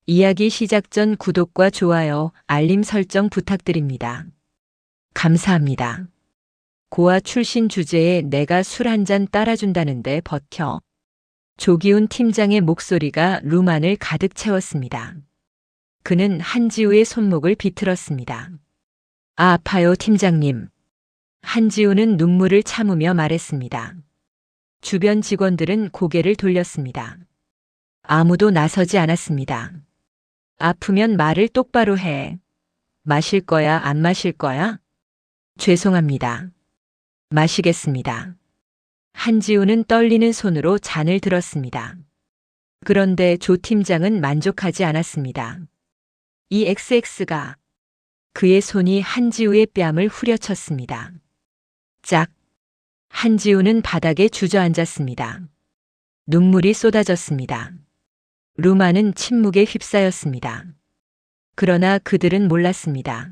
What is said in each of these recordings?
이야기 시작 전 구독과 좋아요, 알림 설정 부탁드립니다. 감사합니다. 고아 출신 주제에 내가 술 한 잔 따라준다는데 버텨. 조기훈 팀장의 목소리가 룸안을 가득 채웠습니다. 그는 한지우의 손목을 비틀었습니다. 아파요, 팀장님. 한지우는 눈물을 참으며 말했습니다. 주변 직원들은 고개를 돌렸습니다. 아무도 나서지 않았습니다. 아프면 말을 똑바로 해. 마실 거야, 안 마실 거야? 죄송합니다. 마시겠습니다. 한지우는 떨리는 손으로 잔을 들었습니다. 그런데 조 팀장은 만족하지 않았습니다. 이 XX가 그의 손이 한지우의 뺨을 후려쳤습니다. 짝! 한지우는 바닥에 주저앉았습니다. 눈물이 쏟아졌습니다. 룸안은 침묵에 휩싸였습니다. 그러나 그들은 몰랐습니다.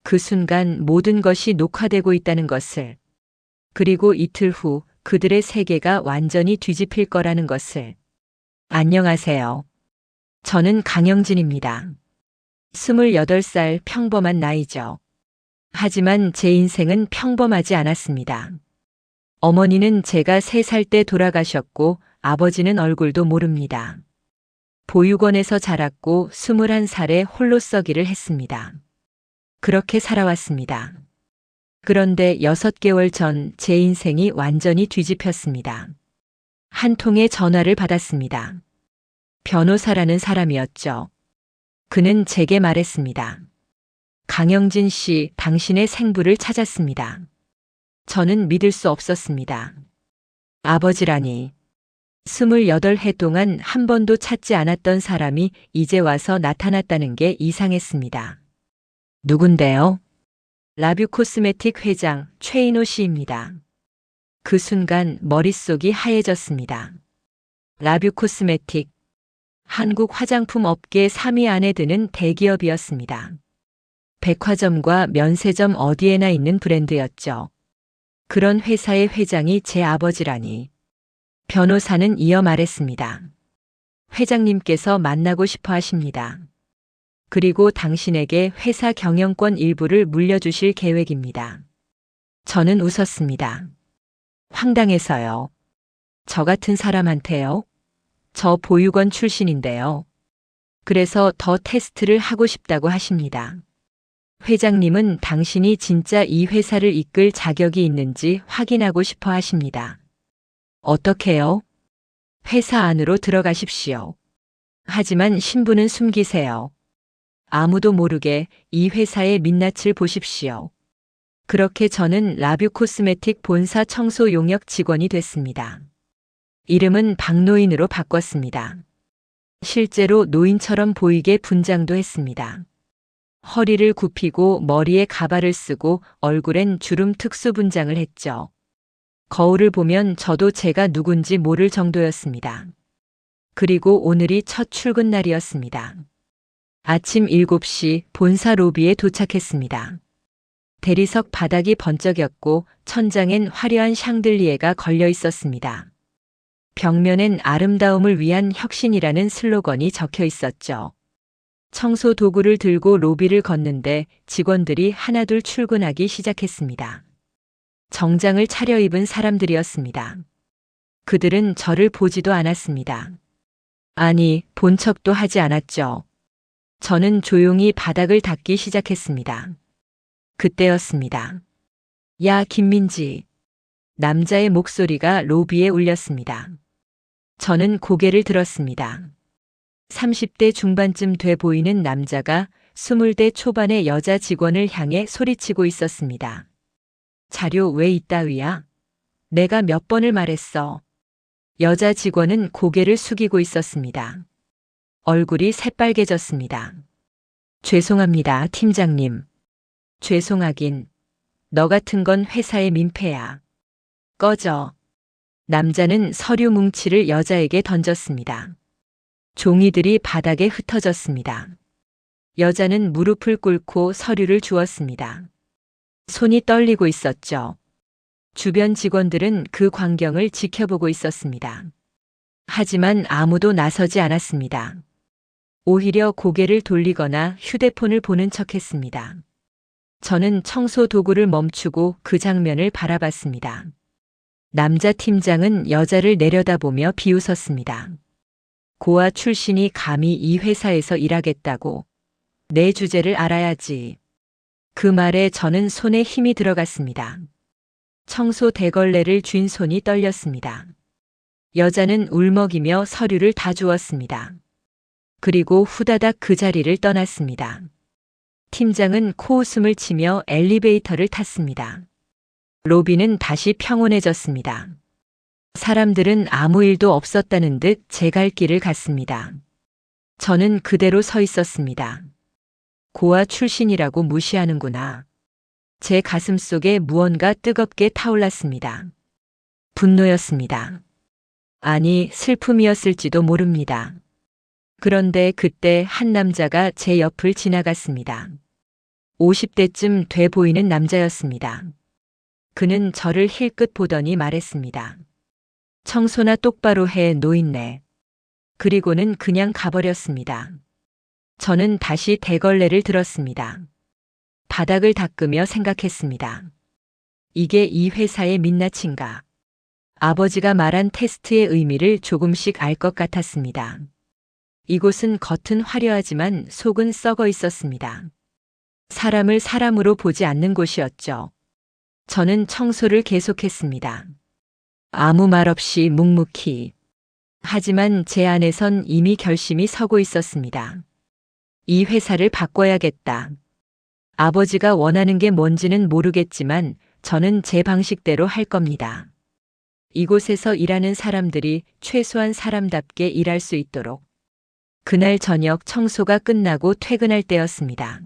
그 순간 모든 것이 녹화되고 있다는 것을, 그리고 이틀 후 그들의 세계가 완전히 뒤집힐 거라는 것을. 안녕하세요. 저는 강영진입니다. 28살 평범한 나이죠. 하지만 제 인생은 평범하지 않았습니다. 어머니는 제가 3살 때 돌아가셨고 아버지는 얼굴도 모릅니다. 보육원에서 자랐고 21살에 홀로 썩이를 했습니다. 그렇게 살아왔습니다. 그런데 6개월 전 제 인생이 완전히 뒤집혔습니다. 한 통의 전화를 받았습니다. 변호사라는 사람이었죠. 그는 제게 말했습니다. 강영진 씨, 당신의 생부를 찾았습니다. 저는 믿을 수 없었습니다. 아버지라니. 28해 동안 한 번도 찾지 않았던 사람이 이제 와서 나타났다는 게 이상했습니다. 누군데요? 라뷰 코스메틱 회장 최인호 씨입니다. 그 순간 머릿속이 하얘졌습니다. 라뷰 코스메틱. 한국 화장품 업계 3위 안에 드는 대기업이었습니다. 백화점과 면세점 어디에나 있는 브랜드였죠. 그런 회사의 회장이 제 아버지라니. 변호사는 이어 말했습니다. 회장님께서 만나고 싶어 하십니다. 그리고 당신에게 회사 경영권 일부를 물려주실 계획입니다. 저는 웃었습니다. 황당해서요. 저 같은 사람한테요? 저 보육원 출신인데요. 그래서 더 테스트를 하고 싶다고 하십니다. 회장님은 당신이 진짜 이 회사를 이끌 자격이 있는지 확인하고 싶어 하십니다. 어떻게요? 회사 안으로 들어가십시오. 하지만 신분은 숨기세요. 아무도 모르게 이 회사의 민낯을 보십시오. 그렇게 저는 라뷰 코스메틱 본사 청소 용역 직원이 됐습니다. 이름은 박노인으로 바꿨습니다. 실제로 노인처럼 보이게 분장도 했습니다. 허리를 굽히고 머리에 가발을 쓰고 얼굴엔 주름 특수 분장을 했죠. 거울을 보면 저도 제가 누군지 모를 정도였습니다. 그리고 오늘이 첫 출근 날이었습니다. 아침 7시 본사 로비에 도착했습니다. 대리석 바닥이 번쩍였고 천장엔 화려한 샹들리에가 걸려 있었습니다. 벽면엔 아름다움을 위한 혁신이라는 슬로건이 적혀 있었죠. 청소 도구를 들고 로비를 걷는데 직원들이 하나둘 출근하기 시작했습니다. 정장을 차려입은 사람들이었습니다. 그들은 저를 보지도 않았습니다. 아니, 본 척도 하지 않았죠. 저는 조용히 바닥을 닦기 시작했습니다. 그때였습니다. 야, 김민지. 남자의 목소리가 로비에 울렸습니다. 저는 고개를 들었습니다. 30대 중반쯤 돼 보이는 남자가 20대 초반의 여자 직원을 향해 소리치고 있었습니다. 자료 왜 이따위야? 내가 몇 번을 말했어. 여자 직원은 고개를 숙이고 있었습니다. 얼굴이 새빨개졌습니다. 죄송합니다, 팀장님. 죄송하긴. 너 같은 건 회사의 민폐야. 꺼져. 남자는 서류 뭉치를 여자에게 던졌습니다. 종이들이 바닥에 흩어졌습니다. 여자는 무릎을 꿇고 서류를 주었습니다. 손이 떨리고 있었죠. 주변 직원들은 그 광경을 지켜보고 있었습니다. 하지만 아무도 나서지 않았습니다. 오히려 고개를 돌리거나 휴대폰을 보는 척했습니다. 저는 청소 도구를 멈추고 그 장면을 바라봤습니다. 남자 팀장은 여자를 내려다보며 비웃었습니다. 고아 출신이 감히 이 회사에서 일하겠다고. 내 주제를 알아야지. 그 말에 저는 손에 힘이 들어갔습니다. 청소 대걸레를 쥔 손이 떨렸습니다. 여자는 울먹이며 서류를 다 주었습니다. 그리고 후다닥 그 자리를 떠났습니다. 팀장은 코웃음을 치며 엘리베이터를 탔습니다. 로비는 다시 평온해졌습니다. 사람들은 아무 일도 없었다는 듯 제 갈 길을 갔습니다. 저는 그대로 서 있었습니다. 고아 출신이라고 무시하는구나. 제 가슴 속에 무언가 뜨겁게 타올랐습니다. 분노였습니다. 아니, 슬픔이었을지도 모릅니다. 그런데 그때 한 남자가 제 옆을 지나갔습니다. 50대쯤 돼 보이는 남자였습니다. 그는 저를 힐끗 보더니 말했습니다. 청소나 똑바로 해, 노인네. 그리고는 그냥 가버렸습니다. 저는 다시 대걸레를 들었습니다. 바닥을 닦으며 생각했습니다. 이게 이 회사의 민낯인가? 아버지가 말한 테스트의 의미를 조금씩 알 것 같았습니다. 이곳은 겉은 화려하지만 속은 썩어 있었습니다. 사람을 사람으로 보지 않는 곳이었죠. 저는 청소를 계속했습니다. 아무 말 없이 묵묵히. 하지만 제 안에선 이미 결심이 서고 있었습니다. 이 회사를 바꿔야겠다. 아버지가 원하는 게 뭔지는 모르겠지만 저는 제 방식대로 할 겁니다. 이곳에서 일하는 사람들이 최소한 사람답게 일할 수 있도록. 그날 저녁 청소가 끝나고 퇴근할 때였습니다.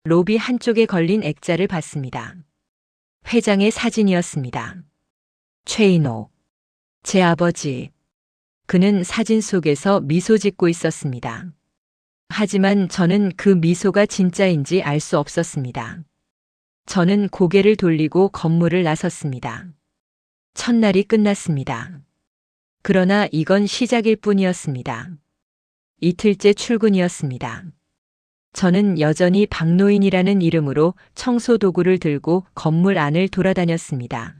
로비 한쪽에 걸린 액자를 봤습니다. 회장의 사진이었습니다. 최인호. 제 아버지. 그는 사진 속에서 미소 짓고 있었습니다. 하지만 저는 그 미소가 진짜인지 알 수 없었습니다. 저는 고개를 돌리고 건물을 나섰습니다. 첫날이 끝났습니다. 그러나 이건 시작일 뿐이었습니다. 이틀째 출근이었습니다. 저는 여전히 박노인이라는 이름으로 청소 도구를 들고 건물 안을 돌아다녔습니다.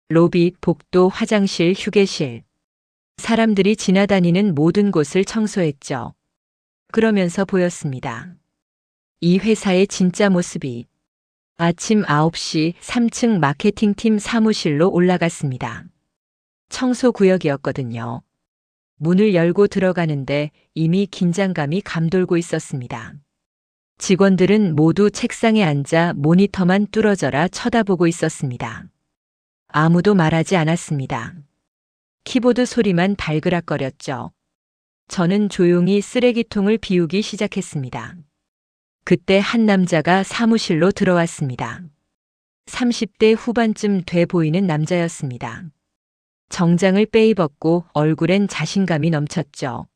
로비, 복도, 화장실, 휴게실. 사람들이 지나다니는 모든 곳을 청소했죠. 그러면서 보였습니다. 이 회사의 진짜 모습이. 아침 9시 3층 마케팅팀 사무실로 올라갔습니다. 청소구역이었거든요. 문을 열고 들어가는데 이미 긴장감이 감돌고 있었습니다. 직원들은 모두 책상에 앉아 모니터만 뚫어져라 쳐다보고 있었습니다. 아무도 말하지 않았습니다. 키보드 소리만 발그락거렸죠. 저는 조용히 쓰레기통을 비우기 시작했습니다. 그때 한 남자가 사무실로 들어왔습니다. 30대 후반쯤 돼 보이는 남자였습니다. 정장을 빼입었고 얼굴엔 자신감이 넘쳤죠.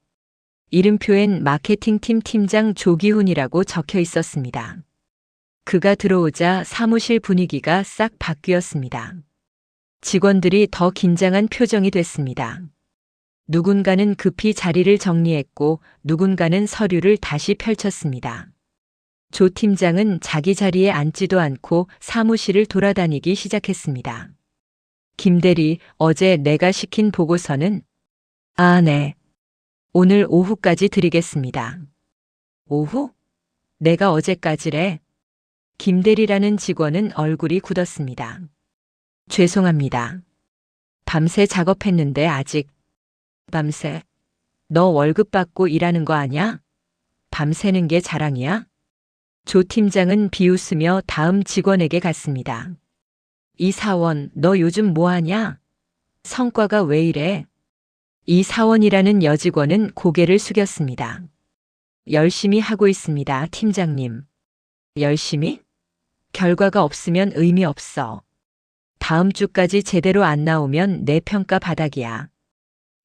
이름표엔 마케팅팀 팀장 조기훈이라고 적혀 있었습니다. 그가 들어오자 사무실 분위기가 싹 바뀌었습니다. 직원들이 더 긴장한 표정이 됐습니다. 누군가는 급히 자리를 정리했고 누군가는 서류를 다시 펼쳤습니다. 조 팀장은 자기 자리에 앉지도 않고 사무실을 돌아다니기 시작했습니다. 김대리, 어제 내가 시킨 보고서는? 아, 네. 오늘 오후까지 드리겠습니다. 오후? 내가 어제까지래. 김대리라는 직원은 얼굴이 굳었습니다. 죄송합니다. 밤새 작업했는데 아직. 밤새? 너 월급 받고 일하는 거 아냐? 밤새는 게 자랑이야? 조 팀장은 비웃으며 다음 직원에게 갔습니다. 이 사원, 너 요즘 뭐 하냐? 성과가 왜 이래? 이 사원이라는 여직원은 고개를 숙였습니다. 열심히 하고 있습니다, 팀장님. 열심히? 결과가 없으면 의미 없어. 다음 주까지 제대로 안 나오면 내 평가 바닥이야.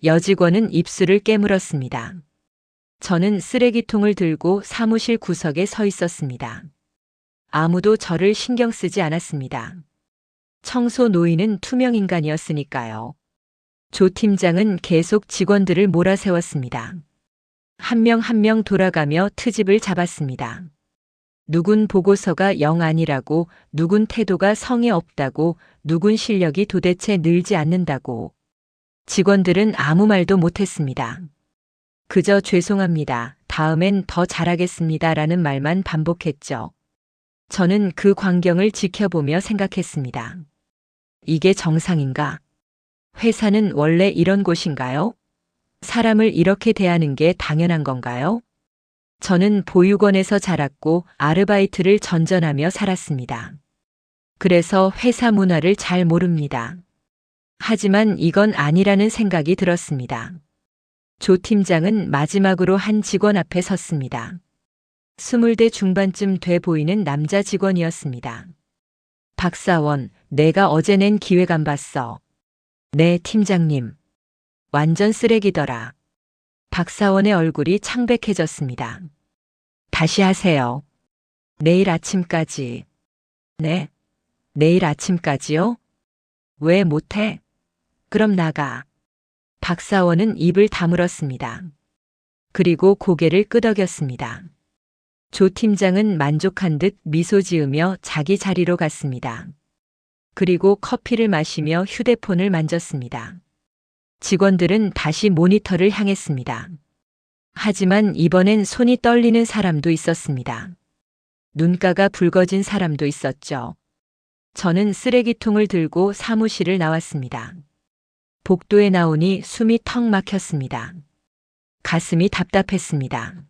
여직원은 입술을 깨물었습니다. 저는 쓰레기통을 들고 사무실 구석에 서 있었습니다. 아무도 저를 신경 쓰지 않았습니다. 청소 노인은 투명 인간이었으니까요. 조 팀장은 계속 직원들을 몰아세웠습니다. 한 명 한 명 돌아가며 트집을 잡았습니다. 누군 보고서가 영 아니라고, 누군 태도가 성의 없다고, 누군 실력이 도대체 늘지 않는다고. 직원들은 아무 말도 못했습니다. 그저 죄송합니다. 다음엔 더 잘하겠습니다. 라는 말만 반복했죠. 저는 그 광경을 지켜보며 생각했습니다. 이게 정상인가? 회사는 원래 이런 곳인가요? 사람을 이렇게 대하는 게 당연한 건가요? 저는 보육원에서 자랐고 아르바이트를 전전하며 살았습니다. 그래서 회사 문화를 잘 모릅니다. 하지만 이건 아니라는 생각이 들었습니다. 조 팀장은 마지막으로 한 직원 앞에 섰습니다. 20대 중반쯤 돼 보이는 남자 직원이었습니다. 박사원, 내가 어제 낸 기획안 봤어. 네, 팀장님. 완전 쓰레기더라. 박사원의 얼굴이 창백해졌습니다. 다시 하세요. 내일 아침까지. 네? 내일 아침까지요? 왜 못해? 그럼 나가. 박사원은 입을 다물었습니다. 그리고 고개를 끄덕였습니다. 조 팀장은 만족한 듯 미소 지으며 자기 자리로 갔습니다. 그리고 커피를 마시며 휴대폰을 만졌습니다. 직원들은 다시 모니터를 향했습니다. 하지만 이번엔 손이 떨리는 사람도 있었습니다. 눈가가 붉어진 사람도 있었죠. 저는 쓰레기통을 들고 사무실을 나왔습니다. 복도에 나오니 숨이 턱 막혔습니다. 가슴이 답답했습니다.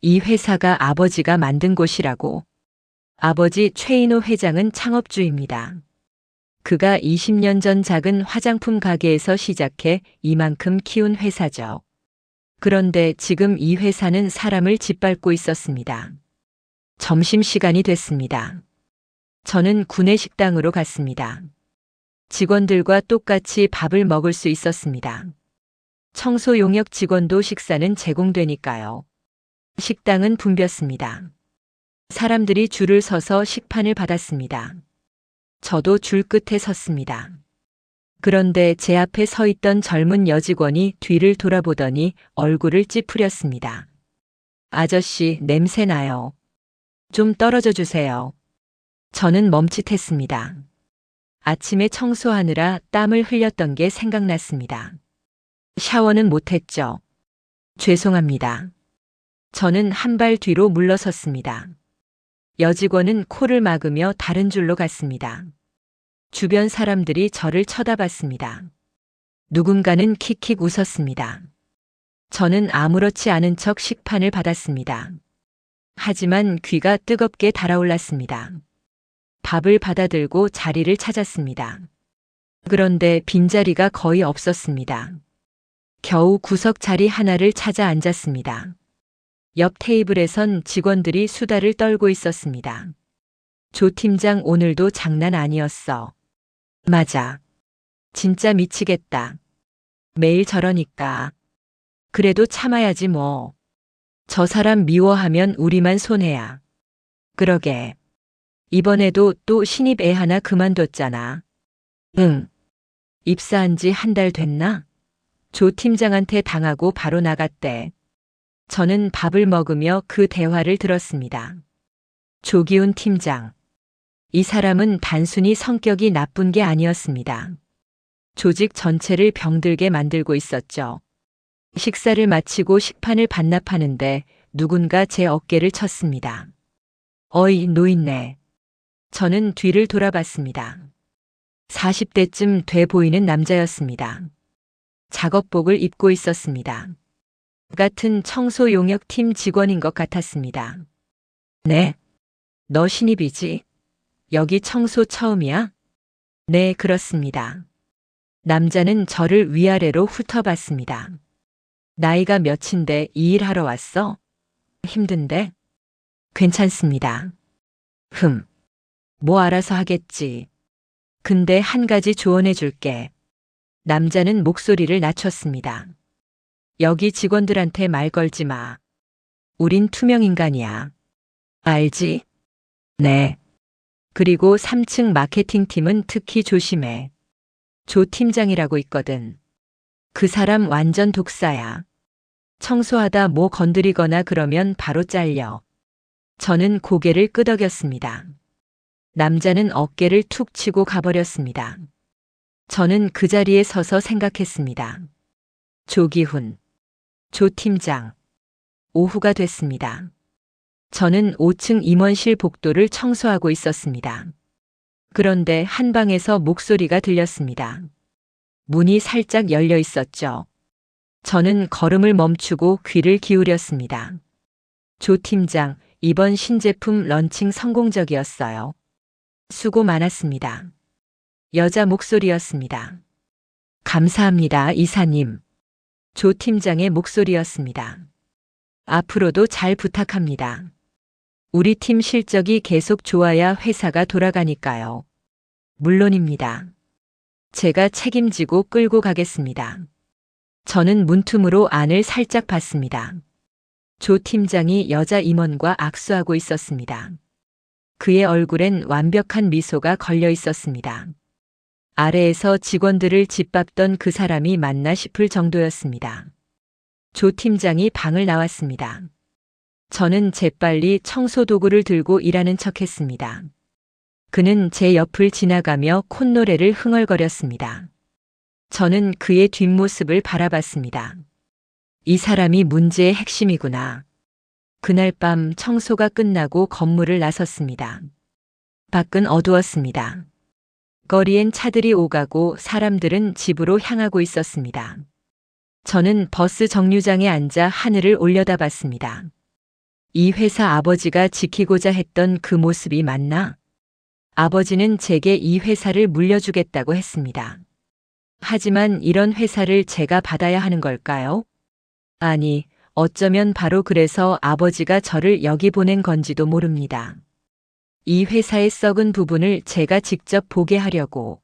이 회사가 아버지가 만든 곳이라고. 아버지 최인호 회장은 창업주입니다. 그가 20년 전 작은 화장품 가게에서 시작해 이만큼 키운 회사죠. 그런데 지금 이 회사는 사람을 짓밟고 있었습니다. 점심시간이 됐습니다. 저는 구내식당으로 갔습니다. 직원들과 똑같이 밥을 먹을 수 있었습니다. 청소 용역 직원도 식사는 제공되니까요. 식당은 붐볐습니다. 사람들이 줄을 서서 식판을 받았습니다. 저도 줄 끝에 섰습니다. 그런데 제 앞에 서 있던 젊은 여직원이 뒤를 돌아보더니 얼굴을 찌푸렸습니다. 아저씨, 냄새 나요. 좀 떨어져 주세요. 저는 멈칫했습니다. 아침에 청소하느라 땀을 흘렸던 게 생각났습니다. 샤워는 못했죠. 죄송합니다. 저는 한 발 뒤로 물러섰습니다. 여직원은 코를 막으며 다른 줄로 갔습니다. 주변 사람들이 저를 쳐다봤습니다. 누군가는 킥킥 웃었습니다. 저는 아무렇지 않은 척 식판을 받았습니다. 하지만 귀가 뜨겁게 달아올랐습니다. 밥을 받아들고 자리를 찾았습니다. 그런데 빈자리가 거의 없었습니다. 겨우 구석 자리 하나를 찾아 앉았습니다. 옆 테이블에선 직원들이 수다를 떨고 있었습니다. 조 팀장 오늘도 장난 아니었어. 맞아. 진짜 미치겠다. 매일 저러니까. 그래도 참아야지 뭐. 저 사람 미워하면 우리만 손해야. 그러게. 이번에도 또 신입 애 하나 그만뒀잖아. 응. 입사한 지 한 달 됐나? 조 팀장한테 당하고 바로 나갔대. 저는 밥을 먹으며 그 대화를 들었습니다. 조기훈 팀장. 이 사람은 단순히 성격이 나쁜 게 아니었습니다. 조직 전체를 병들게 만들고 있었죠. 식사를 마치고 식판을 반납하는데 누군가 제 어깨를 쳤습니다. 어이, 노인네. 저는 뒤를 돌아봤습니다. 40대쯤 돼 보이는 남자였습니다. 작업복을 입고 있었습니다. 같은 청소 용역팀 직원인 것 같았습니다. 네. 너 신입이지? 여기 청소 처음이야? 네, 그렇습니다. 남자는 저를 위아래로 훑어봤습니다. 나이가 몇인데 이 일 하러 왔어? 힘든데? 괜찮습니다. 뭐 알아서 하겠지. 근데 한 가지 조언해 줄게. 남자는 목소리를 낮췄습니다. 여기 직원들한테 말 걸지 마. 우린 투명인간이야. 알지? 네. 그리고 3층 마케팅팀은 특히 조심해. 조 팀장이라고 있거든. 그 사람 완전 독사야. 청소하다 뭐 건드리거나 그러면 바로 잘려. 저는 고개를 끄덕였습니다. 남자는 어깨를 툭 치고 가버렸습니다. 저는 그 자리에 서서 생각했습니다. 조기훈, 조 팀장. 오후가 됐습니다. 저는 5층 임원실 복도를 청소하고 있었습니다. 그런데 한 방에서 목소리가 들렸습니다. 문이 살짝 열려 있었죠. 저는 걸음을 멈추고 귀를 기울였습니다. 조 팀장, 이번 신제품 런칭 성공적이었어요. 수고 많았습니다. 여자 목소리였습니다. 감사합니다, 이사님. 조 팀장의 목소리였습니다. 앞으로도 잘 부탁합니다. 우리 팀 실적이 계속 좋아야 회사가 돌아가니까요. 물론입니다. 제가 책임지고 끌고 가겠습니다. 저는 문틈으로 안을 살짝 봤습니다. 조 팀장이 여자 임원과 악수하고 있었습니다. 그의 얼굴엔 완벽한 미소가 걸려 있었습니다. 아래에서 직원들을 짓밟던 그 사람이 맞나 싶을 정도였습니다. 조 팀장이 방을 나왔습니다. 저는 재빨리 청소 도구를 들고 일하는 척했습니다. 그는 제 옆을 지나가며 콧노래를 흥얼거렸습니다. 저는 그의 뒷모습을 바라봤습니다. 이 사람이 문제의 핵심이구나. 그날 밤 청소가 끝나고 건물을 나섰습니다. 밖은 어두웠습니다. 거리엔 차들이 오가고 사람들은 집으로 향하고 있었습니다. 저는 버스 정류장에 앉아 하늘을 올려다봤습니다. 이 회사 아버지가 지키고자 했던 그 모습이 맞나? 아버지는 제게 이 회사를 물려주겠다고 했습니다. 하지만 이런 회사를 제가 받아야 하는 걸까요? 아니, 어쩌면 바로 그래서 아버지가 저를 여기 보낸 건지도 모릅니다. 이 회사의 썩은 부분을 제가 직접 보게 하려고,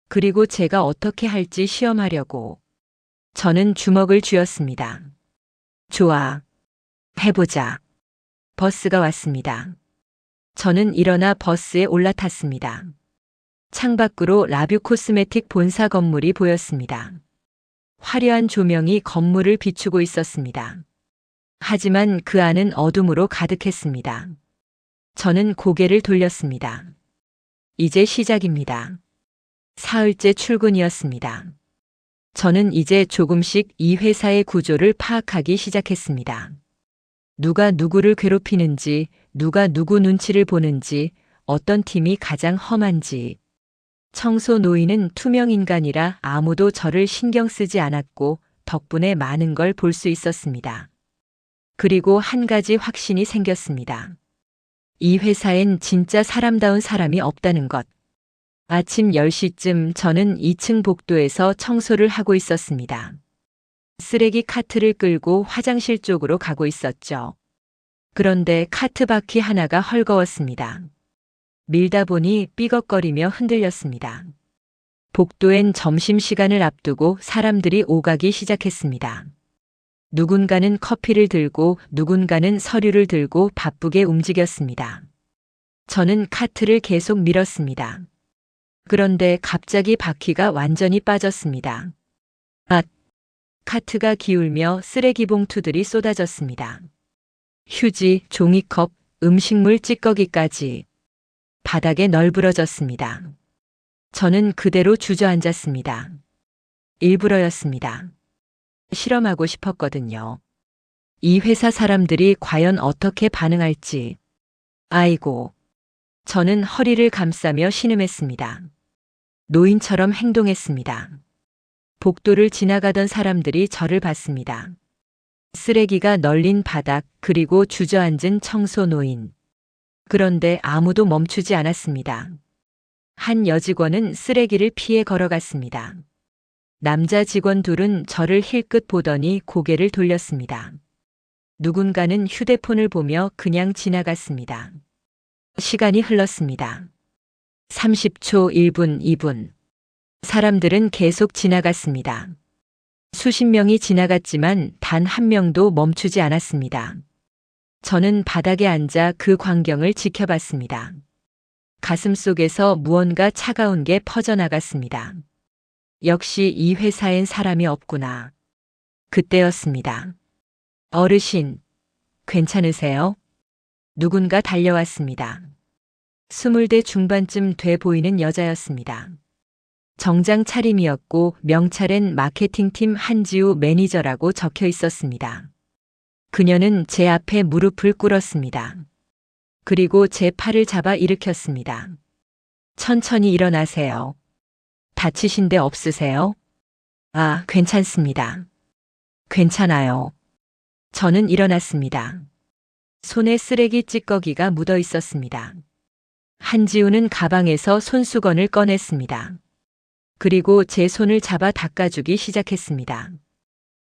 그리고 제가 어떻게 할지 시험하려고. 저는 주먹을 쥐었습니다. 좋아. 해보자. 버스가 왔습니다. 저는 일어나 버스에 올라탔습니다. 창밖으로 라뷰 코스메틱 본사 건물이 보였습니다. 화려한 조명이 건물을 비추고 있었습니다. 하지만 그 안은 어둠으로 가득했습니다. 저는 고개를 돌렸습니다. 이제 시작입니다. 사흘째 출근이었습니다. 저는 이제 조금씩 이 회사의 구조를 파악하기 시작했습니다. 누가 누구를 괴롭히는지, 누가 누구 눈치를 보는지, 어떤 팀이 가장 험한지. 청소 노인은 투명 인간이라 아무도 저를 신경 쓰지 않았고 덕분에 많은 걸 볼 수 있었습니다. 그리고 한 가지 확신이 생겼습니다. 이 회사엔 진짜 사람다운 사람이 없다는 것. 아침 10시쯤 저는 2층 복도에서 청소를 하고 있었습니다. 쓰레기 카트를 끌고 화장실 쪽으로 가고 있었죠. 그런데 카트 바퀴 하나가 헐거웠습니다. 밀다 보니 삐걱거리며 흔들렸습니다. 복도엔 점심시간을 앞두고 사람들이 오가기 시작했습니다. 누군가는 커피를 들고 누군가는 서류를 들고 바쁘게 움직였습니다. 저는 카트를 계속 밀었습니다. 그런데 갑자기 바퀴가 완전히 빠졌습니다. 아! 카트가 기울며 쓰레기 봉투들이 쏟아졌습니다. 휴지, 종이컵, 음식물 찌꺼기까지. 바닥에 널브러졌습니다. 저는 그대로 주저앉았습니다. 일부러였습니다. 실험하고 싶었거든요. 이 회사 사람들이 과연 어떻게 반응할지. 아이고. 저는 허리를 감싸며 신음했습니다. 노인처럼 행동했습니다. 복도를 지나가던 사람들이 저를 봤습니다. 쓰레기가 널린 바닥, 그리고 주저앉은 청소 노인. 그런데 아무도 멈추지 않았습니다. 한 여직원은 쓰레기를 피해 걸어갔습니다. 남자 직원 둘은 저를 힐끗 보더니 고개를 돌렸습니다. 누군가는 휴대폰을 보며 그냥 지나갔습니다. 시간이 흘렀습니다. 30초, 1분, 2분. 사람들은 계속 지나갔습니다. 수십 명이 지나갔지만 단 한 명도 멈추지 않았습니다. 저는 바닥에 앉아 그 광경을 지켜봤습니다. 가슴속에서 무언가 차가운 게 퍼져나갔습니다. 역시 이 회사엔 사람이 없구나. 그때였습니다. 어르신, 괜찮으세요? 누군가 달려왔습니다. 20대 중반쯤 돼 보이는 여자였습니다. 정장 차림이었고 명찰엔 마케팅팀 한지우 매니저라고 적혀 있었습니다. 그녀는 제 앞에 무릎을 꿇었습니다. 그리고 제 팔을 잡아 일으켰습니다. 천천히 일어나세요. 다치신 데 없으세요? 아, 괜찮습니다. 괜찮아요. 저는 일어났습니다. 손에 쓰레기 찌꺼기가 묻어 있었습니다. 한지우는 가방에서 손수건을 꺼냈습니다. 그리고 제 손을 잡아 닦아주기 시작했습니다.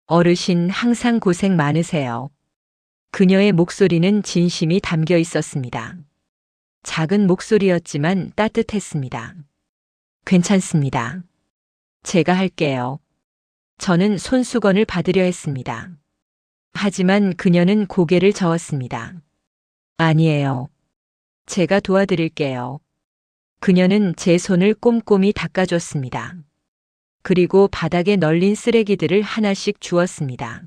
어르신 항상 고생 많으세요. 그녀의 목소리는 진심이 담겨 있었습니다. 작은 목소리였지만 따뜻했습니다. 괜찮습니다. 제가 할게요. 저는 손수건을 받으려 했습니다. 하지만 그녀는 고개를 저었습니다. 아니에요. 제가 도와드릴게요. 그녀는 제 손을 꼼꼼히 닦아줬습니다. 그리고 바닥에 널린 쓰레기들을 하나씩 주웠습니다.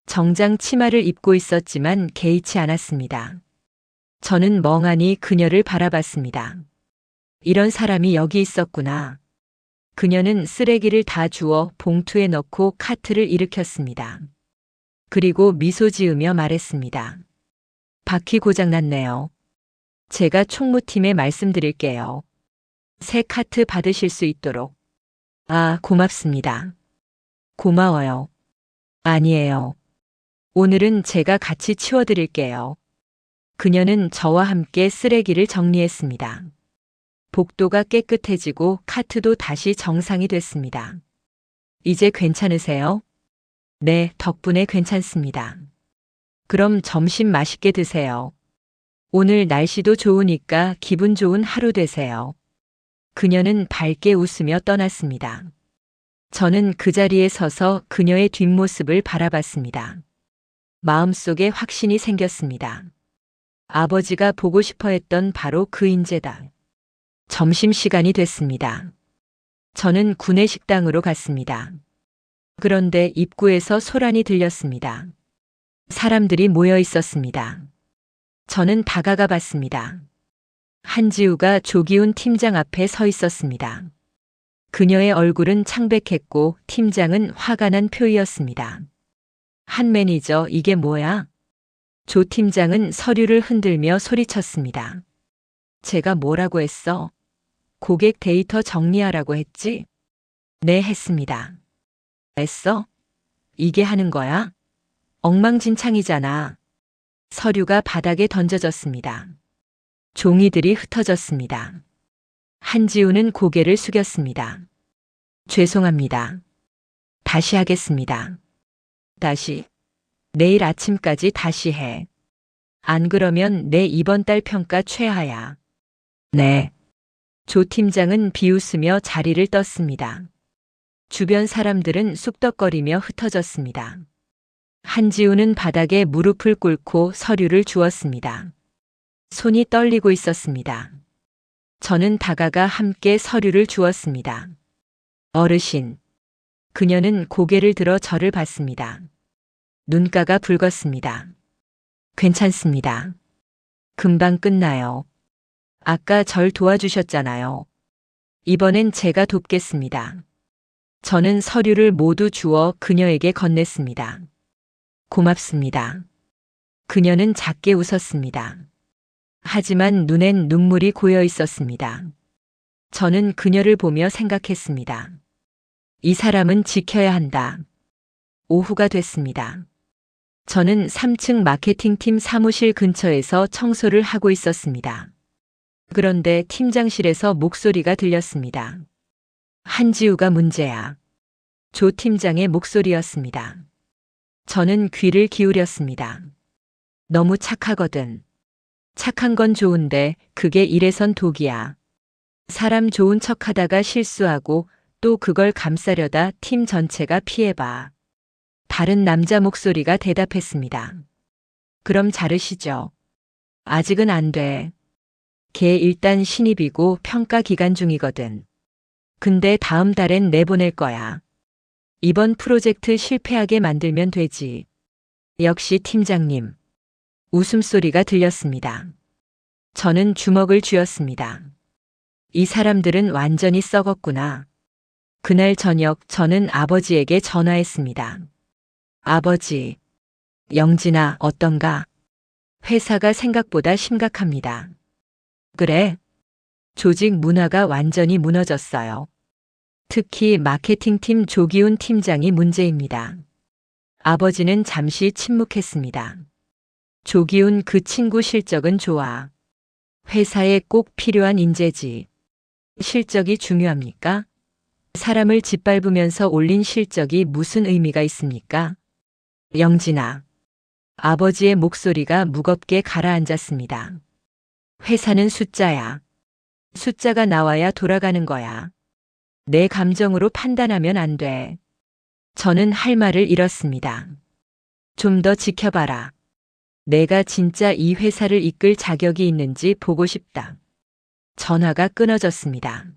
정장 치마를 입고 있었지만 개의치 않았습니다. 저는 멍하니 그녀를 바라봤습니다. 이런 사람이 여기 있었구나. 그녀는 쓰레기를 다 주워 봉투에 넣고 카트를 일으켰습니다. 그리고 미소 지으며 말했습니다. 바퀴 고장났네요. 제가 총무팀에 말씀드릴게요. 새 카트 받으실 수 있도록. 아, 고맙습니다. 고마워요. 아니에요. 오늘은 제가 같이 치워드릴게요. 그녀는 저와 함께 쓰레기를 정리했습니다. 복도가 깨끗해지고 카트도 다시 정상이 됐습니다. 이제 괜찮으세요? 네, 덕분에 괜찮습니다. 그럼 점심 맛있게 드세요. 오늘 날씨도 좋으니까 기분 좋은 하루 되세요. 그녀는 밝게 웃으며 떠났습니다. 저는 그 자리에 서서 그녀의 뒷모습을 바라봤습니다. 마음속에 확신이 생겼습니다. 아버지가 보고 싶어 했던 바로 그 인재다. 점심시간이 됐습니다. 저는 구내식당으로 갔습니다. 그런데 입구에서 소란이 들렸습니다. 사람들이 모여 있었습니다. 저는 다가가 봤습니다. 한지우가 조기훈 팀장 앞에 서 있었습니다. 그녀의 얼굴은 창백했고 팀장은 화가 난 표이었습니다. 한 매니저, 이게 뭐야? 조 팀장은 서류를 흔들며 소리쳤습니다. 제가 뭐라고 했어? 고객 데이터 정리하라고 했지? 네, 했습니다. 했어? 이게 하는 거야? 엉망진창이잖아. 서류가 바닥에 던져졌습니다. 종이들이 흩어졌습니다. 한지우는 고개를 숙였습니다. 죄송합니다. 다시 하겠습니다. 다시. 내일 아침까지 다시 해. 안 그러면 내 이번 달 평가 최하야. 네. 조 팀장은 비웃으며 자리를 떴습니다. 주변 사람들은 쑥덕거리며 흩어졌습니다. 한지우는 바닥에 무릎을 꿇고 서류를 주었습니다. 손이 떨리고 있었습니다. 저는 다가가 함께 서류를 주었습니다. 어르신. 그녀는 고개를 들어 저를 봤습니다. 눈가가 붉었습니다. 괜찮습니다. 금방 끝나요. 아까 절 도와주셨잖아요. 이번엔 제가 돕겠습니다. 저는 서류를 모두 주워 그녀에게 건넸습니다. 고맙습니다. 그녀는 작게 웃었습니다. 하지만 눈엔 눈물이 고여 있었습니다. 저는 그녀를 보며 생각했습니다. 이 사람은 지켜야 한다. 오후가 됐습니다. 저는 3층 마케팅팀 사무실 근처에서 청소를 하고 있었습니다. 그런데 팀장실에서 목소리가 들렸습니다. 한지우가 문제야. 조 팀장의 목소리였습니다. 저는 귀를 기울였습니다. 너무 착하거든. 착한 건 좋은데 그게 이래선 독이야. 사람 좋은 척하다가 실수하고 또 그걸 감싸려다 팀 전체가 피해봐. 다른 남자 목소리가 대답했습니다. 그럼 자르시죠. 아직은 안 돼. 걔 일단 신입이고 평가 기간 중이거든. 근데 다음 달엔 내보낼 거야. 이번 프로젝트 실패하게 만들면 되지. 역시 팀장님. 웃음소리가 들렸습니다. 저는 주먹을 쥐었습니다. 이 사람들은 완전히 썩었구나. 그날 저녁 저는 아버지에게 전화했습니다. 아버지, 영진아, 어떤가? 회사가 생각보다 심각합니다. 그래? 조직 문화가 완전히 무너졌어요. 특히 마케팅팀 조기훈 팀장이 문제입니다. 아버지는 잠시 침묵했습니다. 조기훈 그 친구 실적은 좋아. 회사에 꼭 필요한 인재지. 실적이 중요합니까? 사람을 짓밟으면서 올린 실적이 무슨 의미가 있습니까? 영진아. 아버지의 목소리가 무겁게 가라앉았습니다. 회사는 숫자야. 숫자가 나와야 돌아가는 거야. 내 감정으로 판단하면 안 돼. 저는 할 말을 잃었습니다. 좀 더 지켜봐라. 내가 진짜 이 회사를 이끌 자격이 있는지 보고 싶다. 전화가 끊어졌습니다.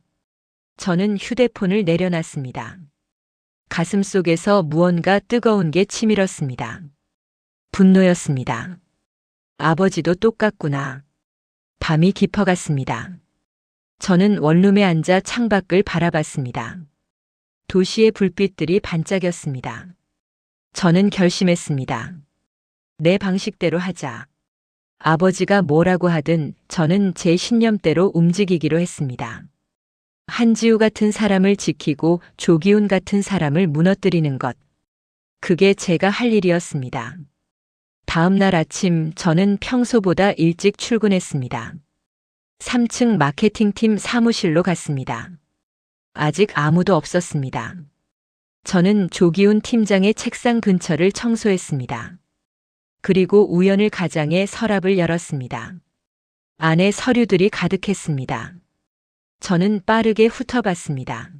저는 휴대폰을 내려놨습니다. 가슴 속에서 무언가 뜨거운 게 치밀었습니다. 분노였습니다. 아버지도 똑같구나. 밤이 깊어갔습니다. 저는 원룸에 앉아 창밖을 바라봤습니다. 도시의 불빛들이 반짝였습니다. 저는 결심했습니다. 내 방식대로 하자. 아버지가 뭐라고 하든 저는 제 신념대로 움직이기로 했습니다. 한지우 같은 사람을 지키고 조기훈 같은 사람을 무너뜨리는 것. 그게 제가 할 일이었습니다. 다음 날 아침 저는 평소보다 일찍 출근했습니다. 3층 마케팅팀 사무실로 갔습니다. 아직 아무도 없었습니다. 저는 조기훈 팀장의 책상 근처를 청소했습니다. 그리고 우연을 가장해 서랍을 열었습니다. 안에 서류들이 가득했습니다. 저는 빠르게 훑어봤습니다.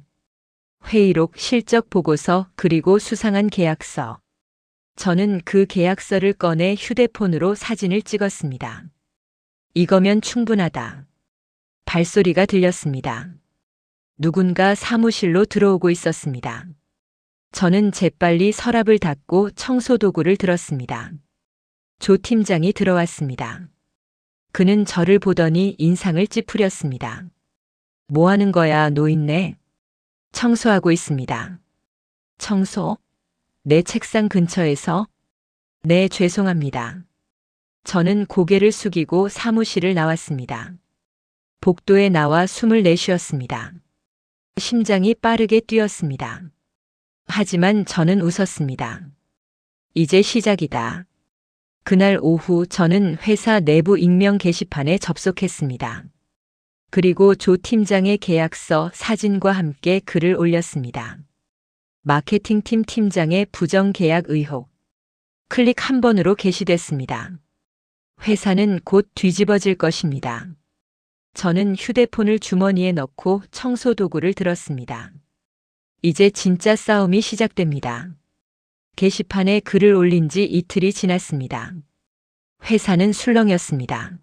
회의록, 실적 보고서, 그리고 수상한 계약서. 저는 그 계약서를 꺼내 휴대폰으로 사진을 찍었습니다. 이거면 충분하다. 발소리가 들렸습니다. 누군가 사무실로 들어오고 있었습니다. 저는 재빨리 서랍을 닫고 청소도구를 들었습니다. 조 팀장이 들어왔습니다. 그는 저를 보더니 인상을 찌푸렸습니다. 뭐 하는 거야, 노인네? 청소하고 있습니다. 청소? 내 책상 근처에서? 네, 죄송합니다. 저는 고개를 숙이고 사무실을 나왔습니다. 복도에 나와 숨을 내쉬었습니다. 심장이 빠르게 뛰었습니다. 하지만 저는 웃었습니다. 이제 시작이다. 그날 오후 저는 회사 내부 익명 게시판에 접속했습니다. 그리고 조 팀장의 계약서 사진과 함께 글을 올렸습니다. 마케팅팀 팀장의 부정계약 의혹. 클릭 한 번으로 게시됐습니다. 회사는 곧 뒤집어질 것입니다. 저는 휴대폰을 주머니에 넣고 청소도구를 들었습니다. 이제 진짜 싸움이 시작됩니다. 게시판에 글을 올린 지 이틀이 지났습니다. 회사는 술렁였습니다.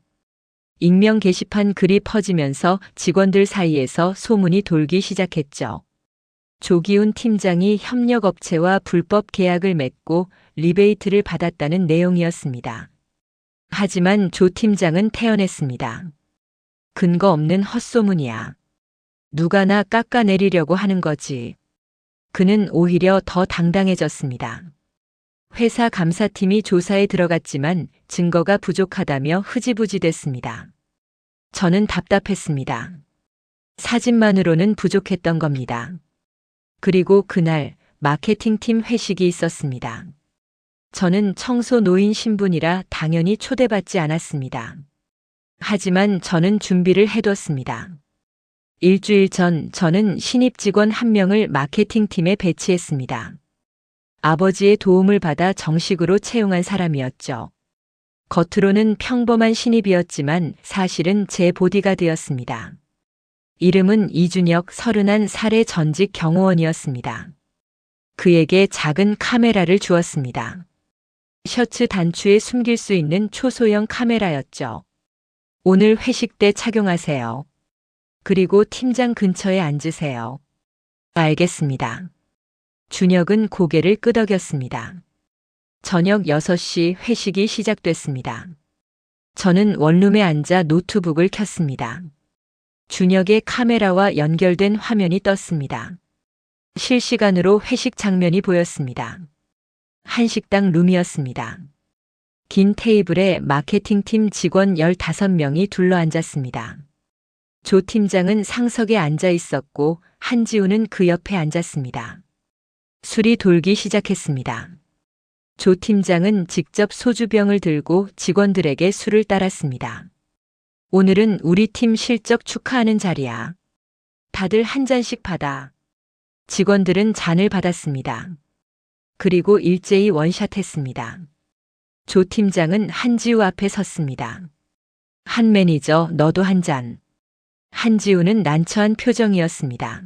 익명 게시판 글이 퍼지면서 직원들 사이에서 소문이 돌기 시작했죠. 조기훈 팀장이 협력업체와 불법 계약을 맺고 리베이트를 받았다는 내용이었습니다. 하지만 조 팀장은 태연했습니다. 근거 없는 헛소문이야. 누가 나 깎아내리려고 하는 거지. 그는 오히려 더 당당해졌습니다. 회사 감사팀이 조사에 들어갔지만 증거가 부족하다며 흐지부지 됐습니다. 저는 답답했습니다. 사진만으로는 부족했던 겁니다. 그리고 그날 마케팅팀 회식이 있었습니다. 저는 청소 노인 신분이라 당연히 초대받지 않았습니다. 하지만 저는 준비를 해뒀습니다. 일주일 전 저는 신입 직원 한 명을 마케팅팀에 배치했습니다. 아버지의 도움을 받아 정식으로 채용한 사람이었죠. 겉으로는 평범한 신입이었지만 사실은 제 보디가드였습니다. 이름은 이준혁 31살의 전직 경호원이었습니다. 그에게 작은 카메라를 주었습니다. 셔츠 단추에 숨길 수 있는 초소형 카메라였죠. 오늘 회식 때 착용하세요. 그리고 팀장 근처에 앉으세요. 알겠습니다. 준혁은 고개를 끄덕였습니다. 저녁 6시 회식이 시작됐습니다. 저는 원룸에 앉아 노트북을 켰습니다. 준혁의 카메라와 연결된 화면이 떴습니다. 실시간으로 회식 장면이 보였습니다. 한식당 룸이었습니다. 긴 테이블에 마케팅팀 직원 15명이 둘러앉았습니다. 조 팀장은 상석에 앉아 있었고 한지우는 그 옆에 앉았습니다. 술이 돌기 시작했습니다. 조 팀장은 직접 소주병을 들고 직원들에게 술을 따랐습니다. 오늘은 우리 팀 실적 축하하는 자리야. 다들 한 잔씩 받아. 직원들은 잔을 받았습니다. 그리고 일제히 원샷했습니다. 조 팀장은 한지우 앞에 섰습니다. 한 매니저, 너도 한 잔. 한지우는 난처한 표정이었습니다.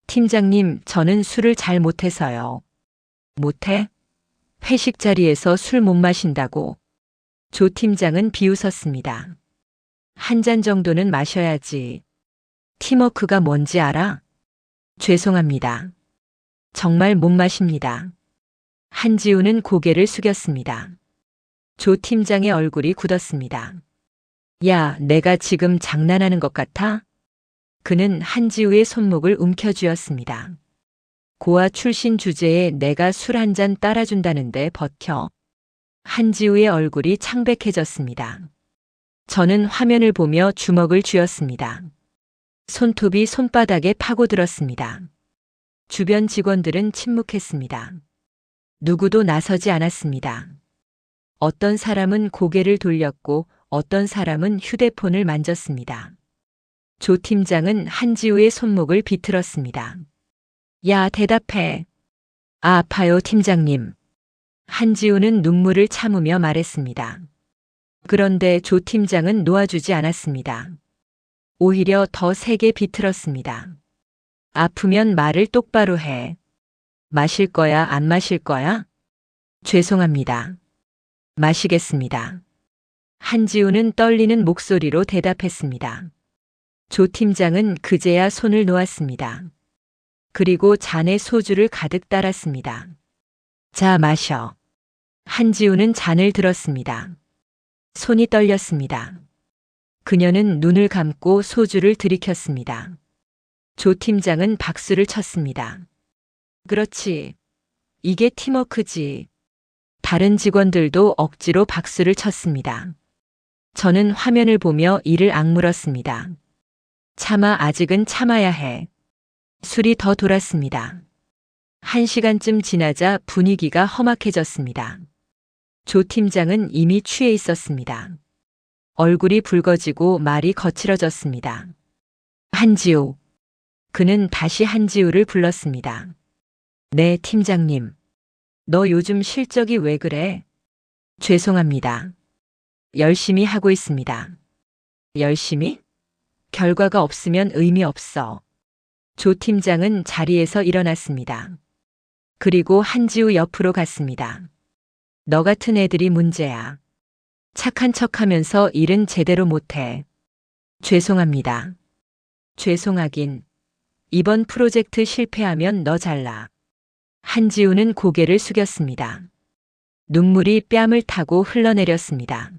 팀장님, 저는 술을 잘 못해서요. 못해? 회식 자리에서 술 못 마신다고. 조 팀장은 비웃었습니다. 한 잔 정도는 마셔야지. 팀워크가 뭔지 알아? 죄송합니다. 정말 못 마십니다. 한지우는 고개를 숙였습니다. 조 팀장의 얼굴이 굳었습니다. 야, 내가 지금 장난하는 것 같아? 그는 한지우의 손목을 움켜쥐었습니다. 고아 출신 주제에 내가 술 한 잔 따라준다는데 버텨. 한지우의 얼굴이 창백해졌습니다. 저는 화면을 보며 주먹을 쥐었습니다. 손톱이 손바닥에 파고들었습니다. 주변 직원들은 침묵했습니다. 누구도 나서지 않았습니다. 어떤 사람은 고개를 돌렸고 어떤 사람은 휴대폰을 만졌습니다. 조 팀장은 한지우의 손목을 비틀었습니다. 야, 대답해. 아, 아파요, 팀장님. 한지우는 눈물을 참으며 말했습니다. 그런데 조 팀장은 놓아주지 않았습니다. 오히려 더 세게 비틀었습니다. 아프면 말을 똑바로 해. 마실 거야, 안 마실 거야? 죄송합니다. 마시겠습니다. 한지우는 떨리는 목소리로 대답했습니다. 조 팀장은 그제야 손을 놓았습니다. 그리고 잔에 소주를 가득 따랐습니다. 자, 마셔. 한지우는 잔을 들었습니다. 손이 떨렸습니다. 그녀는 눈을 감고 소주를 들이켰습니다. 조 팀장은 박수를 쳤습니다. 그렇지. 이게 팀워크지. 다른 직원들도 억지로 박수를 쳤습니다. 저는 화면을 보며 이를 악물었습니다. 참아, 아직은 참아야 해. 술이 더 돌았습니다. 1시간쯤 지나자 분위기가 험악해졌습니다. 조 팀장은 이미 취해 있었습니다. 얼굴이 붉어지고 말이 거칠어졌습니다. 한지우. 그는 다시 한지우를 불렀습니다. 네, 팀장님. 너 요즘 실적이 왜 그래? 죄송합니다. 열심히 하고 있습니다. 열심히? 결과가 없으면 의미 없어. 조 팀장은 자리에서 일어났습니다. 그리고 한지우 옆으로 갔습니다. 너 같은 애들이 문제야. 착한 척하면서 일은 제대로 못해. 죄송합니다. 죄송하긴. 이번 프로젝트 실패하면 너 잘나. 한지우는 고개를 숙였습니다. 눈물이 뺨을 타고 흘러내렸습니다.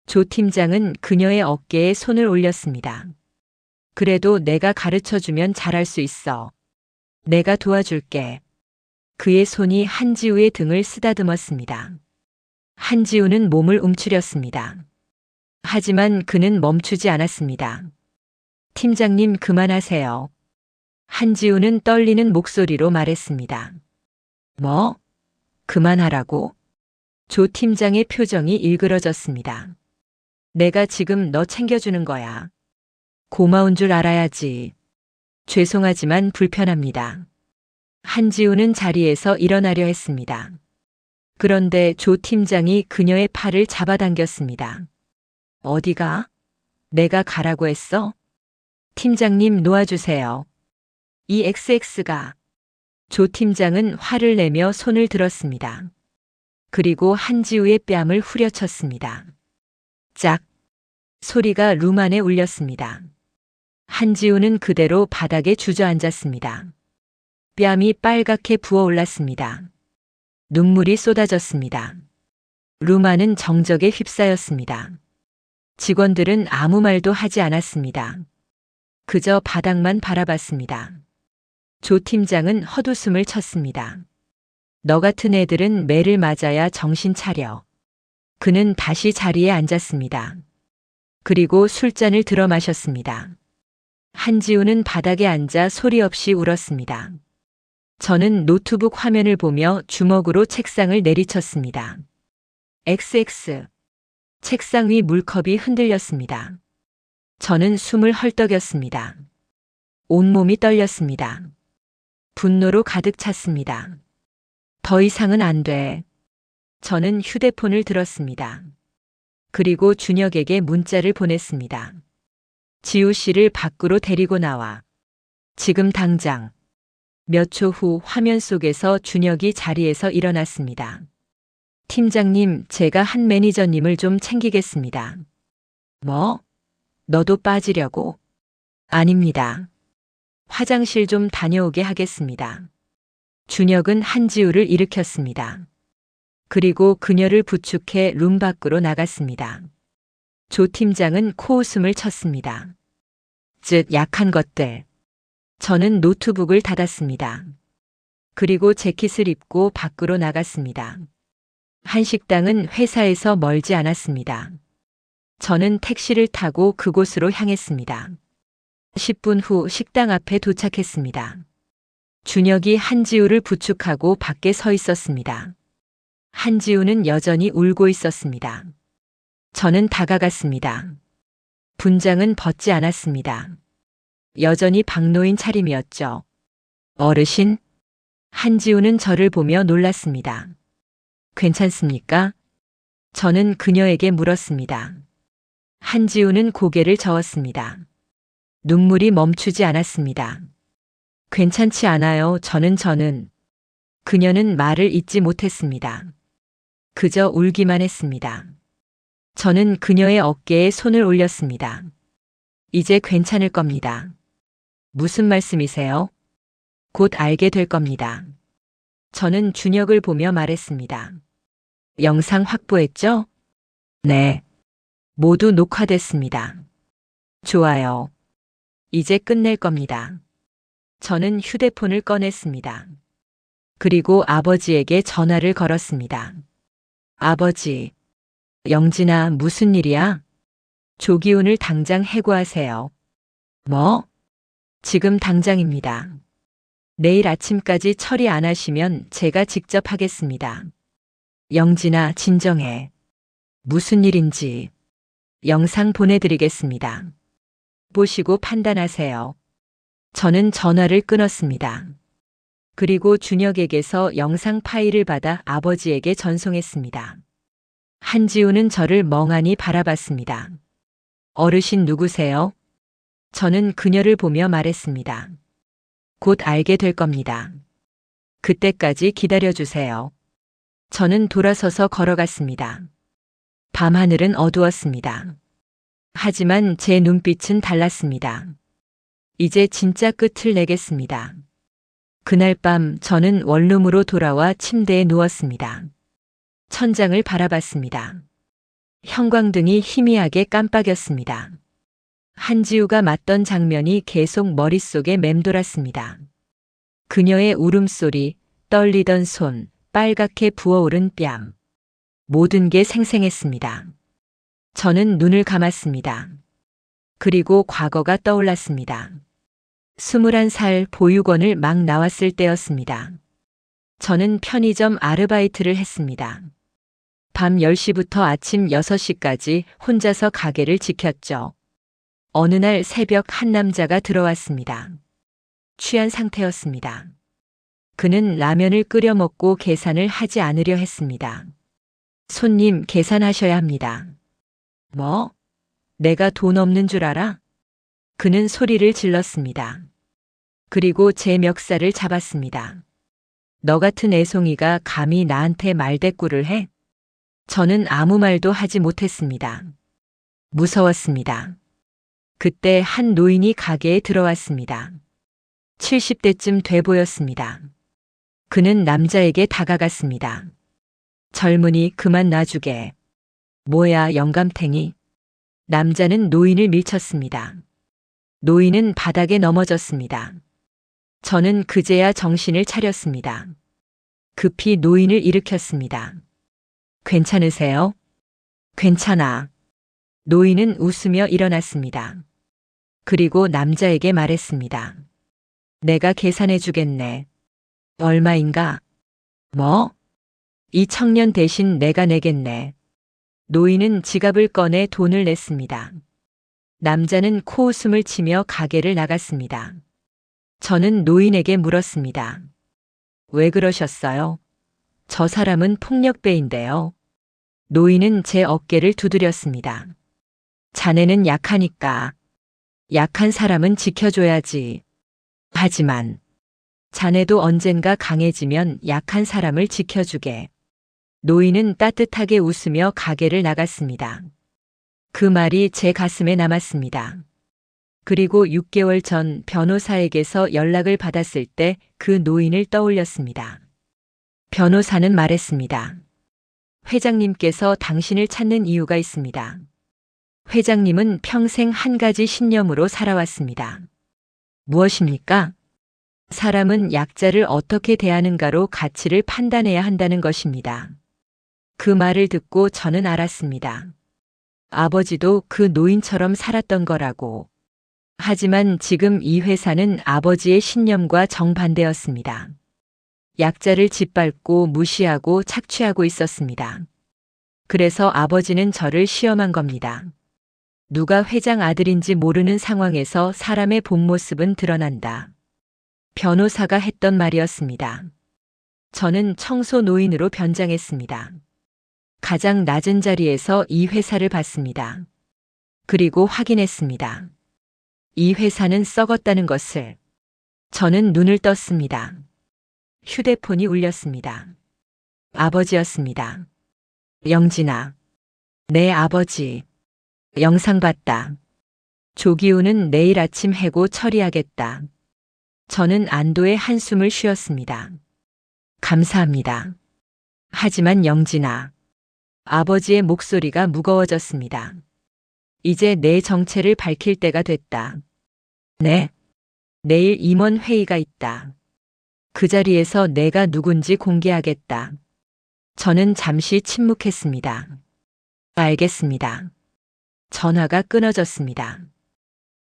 조 팀장은 그녀의 어깨에 손을 올렸습니다. 그래도 내가 가르쳐주면 잘할 수 있어. 내가 도와줄게. 그의 손이 한지우의 등을 쓰다듬었습니다. 한지우는 몸을 움츠렸습니다. 하지만 그는 멈추지 않았습니다. 팀장님, 그만하세요. 한지우는 떨리는 목소리로 말했습니다. 뭐? 그만하라고? 조 팀장의 표정이 일그러졌습니다. 내가 지금 너 챙겨주는 거야. 고마운 줄 알아야지. 죄송하지만 불편합니다. 한지우는 자리에서 일어나려 했습니다. 그런데 조 팀장이 그녀의 팔을 잡아당겼습니다. 어디가? 내가 가라고 했어? 팀장님, 놓아주세요. 이 XX가. 조 팀장은 화를 내며 손을 들었습니다. 그리고 한지우의 뺨을 후려쳤습니다. 짝! 소리가 룸 안에 울렸습니다. 한지우는 그대로 바닥에 주저앉았습니다. 뺨이 빨갛게 부어올랐습니다. 눈물이 쏟아졌습니다. 루마는 정적에 휩싸였습니다. 직원들은 아무 말도 하지 않았습니다. 그저 바닥만 바라봤습니다. 조 팀장은 헛웃음을 쳤습니다. 너 같은 애들은 매를 맞아야 정신 차려. 그는 다시 자리에 앉았습니다. 그리고 술잔을 들어 마셨습니다. 한지우는 바닥에 앉아 소리 없이 울었습니다. 저는 노트북 화면을 보며 주먹으로 책상을 내리쳤습니다. XX. 책상 위 물컵이 흔들렸습니다. 저는 숨을 헐떡였습니다. 온몸이 떨렸습니다. 분노로 가득 찼습니다. 더 이상은 안 돼. 저는 휴대폰을 들었습니다. 그리고 준혁에게 문자를 보냈습니다. 지우 씨를 밖으로 데리고 나와. 지금 당장. 몇 초 후 화면 속에서 준혁이 자리에서 일어났습니다. 팀장님, 제가 한 매니저님을 좀 챙기겠습니다. 뭐? 너도 빠지려고? 아닙니다. 화장실 좀 다녀오게 하겠습니다. 준혁은 한지우를 일으켰습니다. 그리고 그녀를 부축해 룸 밖으로 나갔습니다. 조 팀장은 코웃음을 쳤습니다. 쯧, 약한 것들. 저는 노트북을 닫았습니다. 그리고 재킷을 입고 밖으로 나갔습니다. 한식당은 회사에서 멀지 않았습니다. 저는 택시를 타고 그곳으로 향했습니다. 10분 후 식당 앞에 도착했습니다. 준혁이 한지우를 부축하고 밖에 서 있었습니다. 한지우는 여전히 울고 있었습니다. 저는 다가갔습니다. 분장은 벗지 않았습니다. 여전히 박노인 차림이었죠. 어르신? 한지우는 저를 보며 놀랐습니다. 괜찮습니까? 저는 그녀에게 물었습니다. 한지우는 고개를 저었습니다. 눈물이 멈추지 않았습니다. 괜찮지 않아요. 저는. 그녀는 말을 잇지 못했습니다. 그저 울기만 했습니다. 저는 그녀의 어깨에 손을 올렸습니다. 이제 괜찮을 겁니다. 무슨 말씀이세요? 곧 알게 될 겁니다. 저는 준혁을 보며 말했습니다. 영상 확보했죠? 네. 모두 녹화됐습니다. 좋아요. 이제 끝낼 겁니다. 저는 휴대폰을 꺼냈습니다. 그리고 아버지에게 전화를 걸었습니다. 아버지. 영진아, 무슨 일이야? 조기훈을 당장 해고하세요. 뭐? 지금 당장입니다. 내일 아침까지 처리 안 하시면 제가 직접 하겠습니다. 영진아, 진정해. 무슨 일인지. 영상 보내드리겠습니다. 보시고 판단하세요. 저는 전화를 끊었습니다. 그리고 준혁에게서 영상 파일을 받아 아버지에게 전송했습니다. 한지우는 저를 멍하니 바라봤습니다. 어르신 누구세요? 저는 그녀를 보며 말했습니다. 곧 알게 될 겁니다. 그때까지 기다려주세요. 저는 돌아서서 걸어갔습니다. 밤하늘은 어두웠습니다. 하지만 제 눈빛은 달랐습니다. 이제 진짜 끝을 내겠습니다. 그날 밤 저는 원룸으로 돌아와 침대에 누웠습니다. 천장을 바라봤습니다. 형광등이 희미하게 깜빡였습니다. 한지우가 맞던 장면이 계속 머릿속에 맴돌았습니다. 그녀의 울음소리, 떨리던 손, 빨갛게 부어오른 뺨. 모든 게 생생했습니다. 저는 눈을 감았습니다. 그리고 과거가 떠올랐습니다. 21살 보육원을 막 나왔을 때였습니다. 저는 편의점 아르바이트를 했습니다. 밤 10시부터 아침 6시까지 혼자서 가게를 지켰죠. 어느 날 새벽 한 남자가 들어왔습니다. 취한 상태였습니다. 그는 라면을 끓여 먹고 계산을 하지 않으려 했습니다. 손님, 계산하셔야 합니다. 뭐? 내가 돈 없는 줄 알아? 그는 소리를 질렀습니다. 그리고 제 멱살을 잡았습니다. 너 같은 애송이가 감히 나한테 말대꾸를 해? 저는 아무 말도 하지 못했습니다. 무서웠습니다. 그때 한 노인이 가게에 들어왔습니다. 70대쯤 돼 보였습니다. 그는 남자에게 다가갔습니다. 젊은이 그만 놔주게. 뭐야 영감탱이. 남자는 노인을 밀쳤습니다. 노인은 바닥에 넘어졌습니다. 저는 그제야 정신을 차렸습니다. 급히 노인을 일으켰습니다. 괜찮으세요? 괜찮아. 노인은 웃으며 일어났습니다. 그리고 남자에게 말했습니다. 내가 계산해 주겠네. 얼마인가? 뭐? 이 청년 대신 내가 내겠네. 노인은 지갑을 꺼내 돈을 냈습니다. 남자는 코웃음을 치며 가게를 나갔습니다. 저는 노인에게 물었습니다. 왜 그러셨어요? 저 사람은 폭력배인데요. 노인은 제 어깨를 두드렸습니다. 자네는 약하니까. 약한 사람은 지켜줘야지. 하지만 자네도 언젠가 강해지면 약한 사람을 지켜주게. 노인은 따뜻하게 웃으며 가게를 나갔습니다. 그 말이 제 가슴에 남았습니다. 그리고 6개월 전 변호사에게서 연락을 받았을 때 그 노인을 떠올렸습니다. 변호사는 말했습니다. 회장님께서 당신을 찾는 이유가 있습니다. 회장님은 평생 한 가지 신념으로 살아왔습니다. 무엇입니까? 사람은 약자를 어떻게 대하는가로 가치를 판단해야 한다는 것입니다. 그 말을 듣고 저는 알았습니다. 아버지도 그 노인처럼 살았던 거라고. 하지만 지금 이 회사는 아버지의 신념과 정반대였습니다. 약자를 짓밟고 무시하고 착취하고 있었습니다. 그래서 아버지는 저를 시험한 겁니다. 누가 회장 아들인지 모르는 상황에서 사람의 본 모습은 드러난다. 변호사가 했던 말이었습니다. 저는 청소 노인으로 변장했습니다. 가장 낮은 자리에서 이 회사를 봤습니다. 그리고 확인했습니다. 이 회사는 썩었다는 것을. 저는 눈을 떴습니다. 휴대폰이 울렸습니다. 아버지였습니다. 영진아. 내 아버지. 영상 봤다. 조기우는 내일 아침 해고 처리하겠다. 저는 안도의 한숨을 쉬었습니다. 감사합니다. 하지만 영진아. 아버지의 목소리가 무거워졌습니다. 이제 내 정체를 밝힐 때가 됐다. 네. 내일 임원 회의가 있다. 그 자리에서 내가 누군지 공개하겠다. 저는 잠시 침묵했습니다. 알겠습니다. 전화가 끊어졌습니다.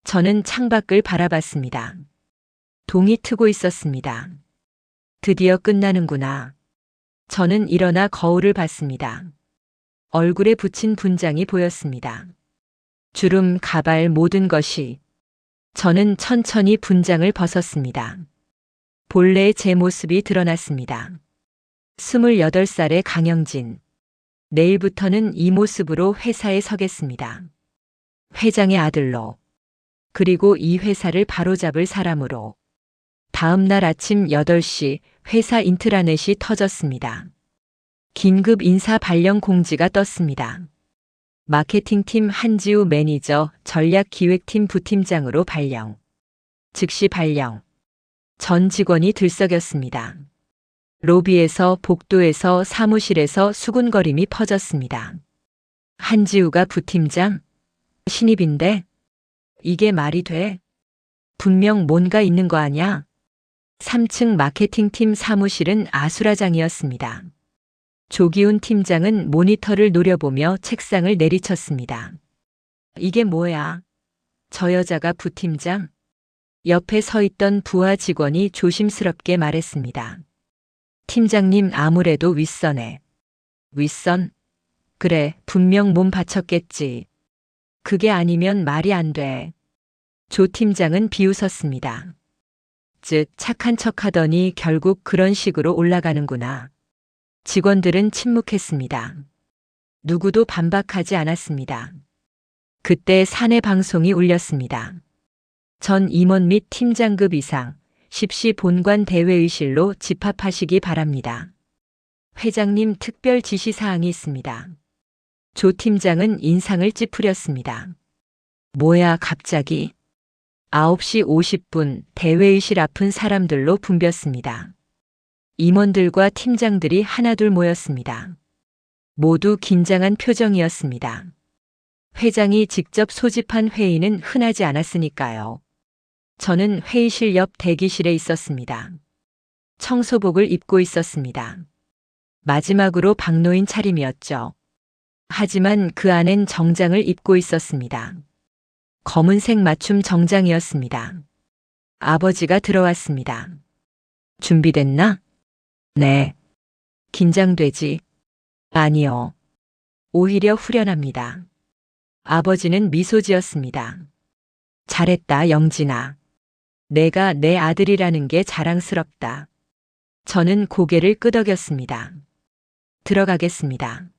저는 창밖을 바라봤습니다. 동이 트고 있었습니다. 드디어 끝나는구나. 저는 일어나 거울을 봤습니다. 얼굴에 붙인 분장이 보였습니다. 주름, 가발 모든 것이. 저는 천천히 분장을 벗었습니다. 본래의 제 모습이 드러났습니다. 28살의 강영진. 내일부터는 이 모습으로 회사에 서겠습니다. 회장의 아들로. 그리고 이 회사를 바로잡을 사람으로. 다음 날 아침 8시 회사 인트라넷이 터졌습니다. 긴급 인사 발령 공지가 떴습니다. 마케팅팀 한지우 매니저, 전략기획팀 부팀장으로 발령. 즉시 발령. 전 직원이 들썩였습니다. 로비에서, 복도에서, 사무실에서 수군거림이 퍼졌습니다. 한지우가 부팀장? 신입인데? 이게 말이 돼? 분명 뭔가 있는 거 아냐? 3층 마케팅팀 사무실은 아수라장이었습니다. 조기훈 팀장은 모니터를 노려보며 책상을 내리쳤습니다. 이게 뭐야? 저 여자가 부팀장? 옆에 서 있던 부하 직원이 조심스럽게 말했습니다. 팀장님 아무래도 윗선에. 윗선? 그래, 분명 몸 바쳤겠지. 그게 아니면 말이 안 돼. 조 팀장은 비웃었습니다. 즉, 착한 척하더니 결국 그런 식으로 올라가는구나. 직원들은 침묵했습니다. 누구도 반박하지 않았습니다. 그때 사내 방송이 울렸습니다. 전 임원 및 팀장급 이상, 10시 본관 대회의실로 집합하시기 바랍니다. 회장님 특별 지시사항이 있습니다. 조 팀장은 인상을 찌푸렸습니다. 뭐야 갑자기? 9시 50분 대회의실 앞은 사람들로 붐볐습니다. 임원들과 팀장들이 하나둘 모였습니다. 모두 긴장한 표정이었습니다. 회장이 직접 소집한 회의는 흔하지 않았으니까요. 저는 회의실 옆 대기실에 있었습니다. 청소복을 입고 있었습니다. 마지막으로 박노인 차림이었죠. 하지만 그 안엔 정장을 입고 있었습니다. 검은색 맞춤 정장이었습니다. 아버지가 들어왔습니다. 준비됐나? 네. 긴장되지? 아니요. 오히려 후련합니다. 아버지는 미소 지었습니다. 잘했다, 영진아. 내가 내 아들이라는 게 자랑스럽다. 저는 고개를 끄덕였습니다. 들어가겠습니다.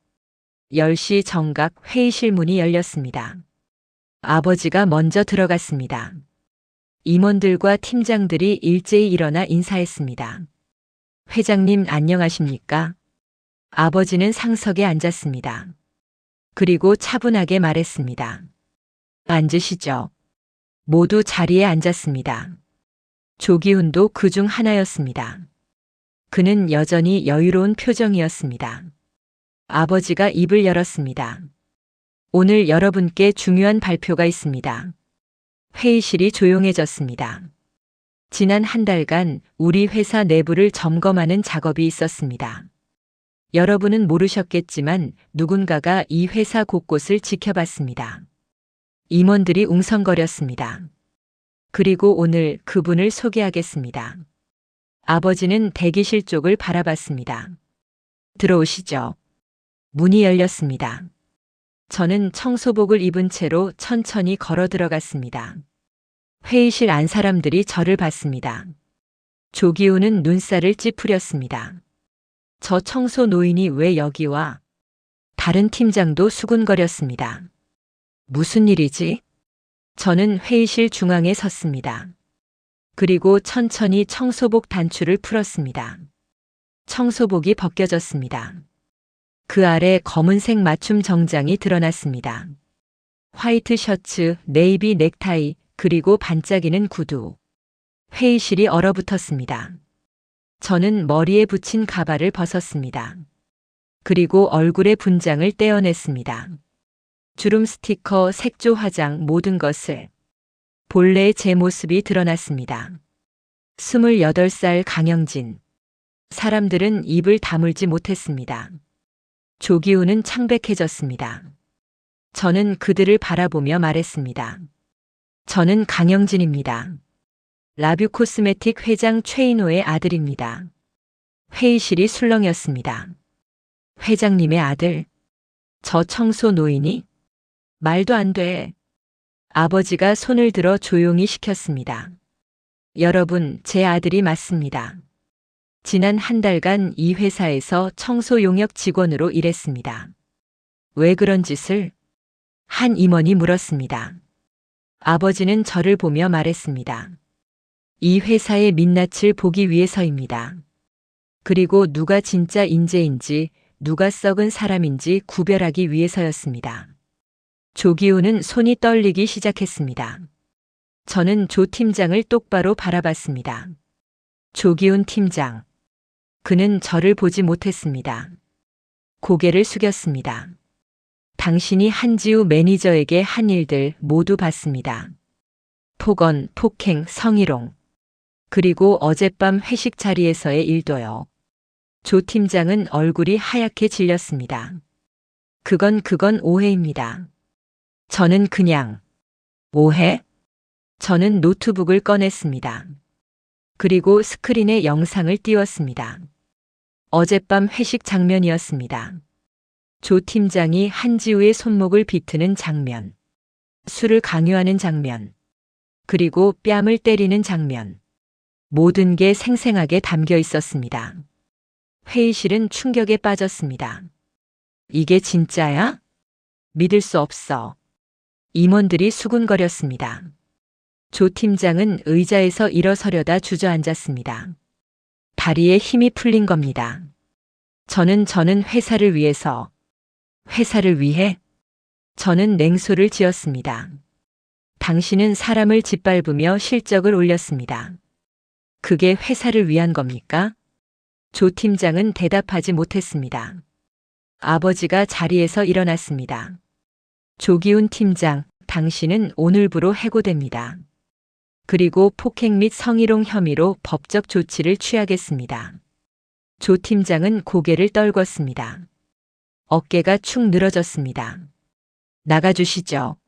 10시 정각 회의실 문이 열렸습니다. 아버지가 먼저 들어갔습니다. 임원들과 팀장들이 일제히 일어나 인사했습니다. 회장님 안녕하십니까? 아버지는 상석에 앉았습니다. 그리고 차분하게 말했습니다. 앉으시죠. 모두 자리에 앉았습니다. 조기훈도 그중 하나였습니다. 그는 여전히 여유로운 표정이었습니다. 아버지가 입을 열었습니다. 오늘 여러분께 중요한 발표가 있습니다. 회의실이 조용해졌습니다. 지난 한 달간 우리 회사 내부를 점검하는 작업이 있었습니다. 여러분은 모르셨겠지만 누군가가 이 회사 곳곳을 지켜봤습니다. 임원들이 웅성거렸습니다. 그리고 오늘 그분을 소개하겠습니다. 아버지는 대기실 쪽을 바라봤습니다. 들어오시죠. 문이 열렸습니다. 저는 청소복을 입은 채로 천천히 걸어 들어갔습니다. 회의실 안 사람들이 저를 봤습니다. 조기훈은 눈살을 찌푸렸습니다. 저 청소 노인이 왜 여기 와? 다른 팀장도 수군거렸습니다. 무슨 일이지? 저는 회의실 중앙에 섰습니다. 그리고 천천히 청소복 단추를 풀었습니다. 청소복이 벗겨졌습니다. 그 아래 검은색 맞춤 정장이 드러났습니다. 화이트 셔츠, 네이비 넥타이, 그리고 반짝이는 구두. 회의실이 얼어붙었습니다. 저는 머리에 붙인 가발을 벗었습니다. 그리고 얼굴의 분장을 떼어냈습니다. 주름 스티커, 색조 화장, 모든 것을. 본래의 제 모습이 드러났습니다. 28살 강영진. 사람들은 입을 다물지 못했습니다. 조기훈은 창백해졌습니다. 저는 그들을 바라보며 말했습니다. 저는 강영진입니다. 라뷰 코스메틱 회장 최인호의 아들입니다. 회의실이 술렁였습니다. 회장님의 아들? 저 청소 노인이? 말도 안 돼. 아버지가 손을 들어 조용히 시켰습니다. 여러분, 제 아들이 맞습니다. 지난 한 달간 이 회사에서 청소 용역 직원으로 일했습니다. 왜 그런 짓을? 한 임원이 물었습니다. 아버지는 저를 보며 말했습니다. 이 회사의 민낯을 보기 위해서입니다. 그리고 누가 진짜 인재인지 누가 썩은 사람인지 구별하기 위해서였습니다. 조기훈은 손이 떨리기 시작했습니다. 저는 조 팀장을 똑바로 바라봤습니다. 조기훈 팀장. 그는 저를 보지 못했습니다. 고개를 숙였습니다. 당신이 한지우 매니저에게 한 일들 모두 봤습니다. 폭언, 폭행, 성희롱. 그리고 어젯밤 회식 자리에서의 일도요. 조 팀장은 얼굴이 하얗게 질렸습니다. 그건 오해입니다. 저는 그냥 오해? 저는 노트북을 꺼냈습니다. 그리고 스크린에 영상을 띄웠습니다. 어젯밤 회식 장면이었습니다. 조 팀장이 한지우의 손목을 비트는 장면, 술을 강요하는 장면, 그리고 뺨을 때리는 장면. 모든 게 생생하게 담겨 있었습니다. 회의실은 충격에 빠졌습니다. 이게 진짜야? 믿을 수 없어. 임원들이 수군거렸습니다. 조 팀장은 의자에서 일어서려다 주저앉았습니다. 다리에 힘이 풀린 겁니다. 저는 회사를 위해서. 회사를 위해? 저는 냉소를 지었습니다. 당신은 사람을 짓밟으며 실적을 올렸습니다. 그게 회사를 위한 겁니까? 조 팀장은 대답하지 못했습니다. 아버지가 자리에서 일어났습니다. 조기훈 팀장, 당신은 오늘부로 해고됩니다. 그리고 폭행 및 성희롱 혐의로 법적 조치를 취하겠습니다. 조 팀장은 고개를 떨궜습니다. 어깨가 축 늘어졌습니다. 나가주시죠.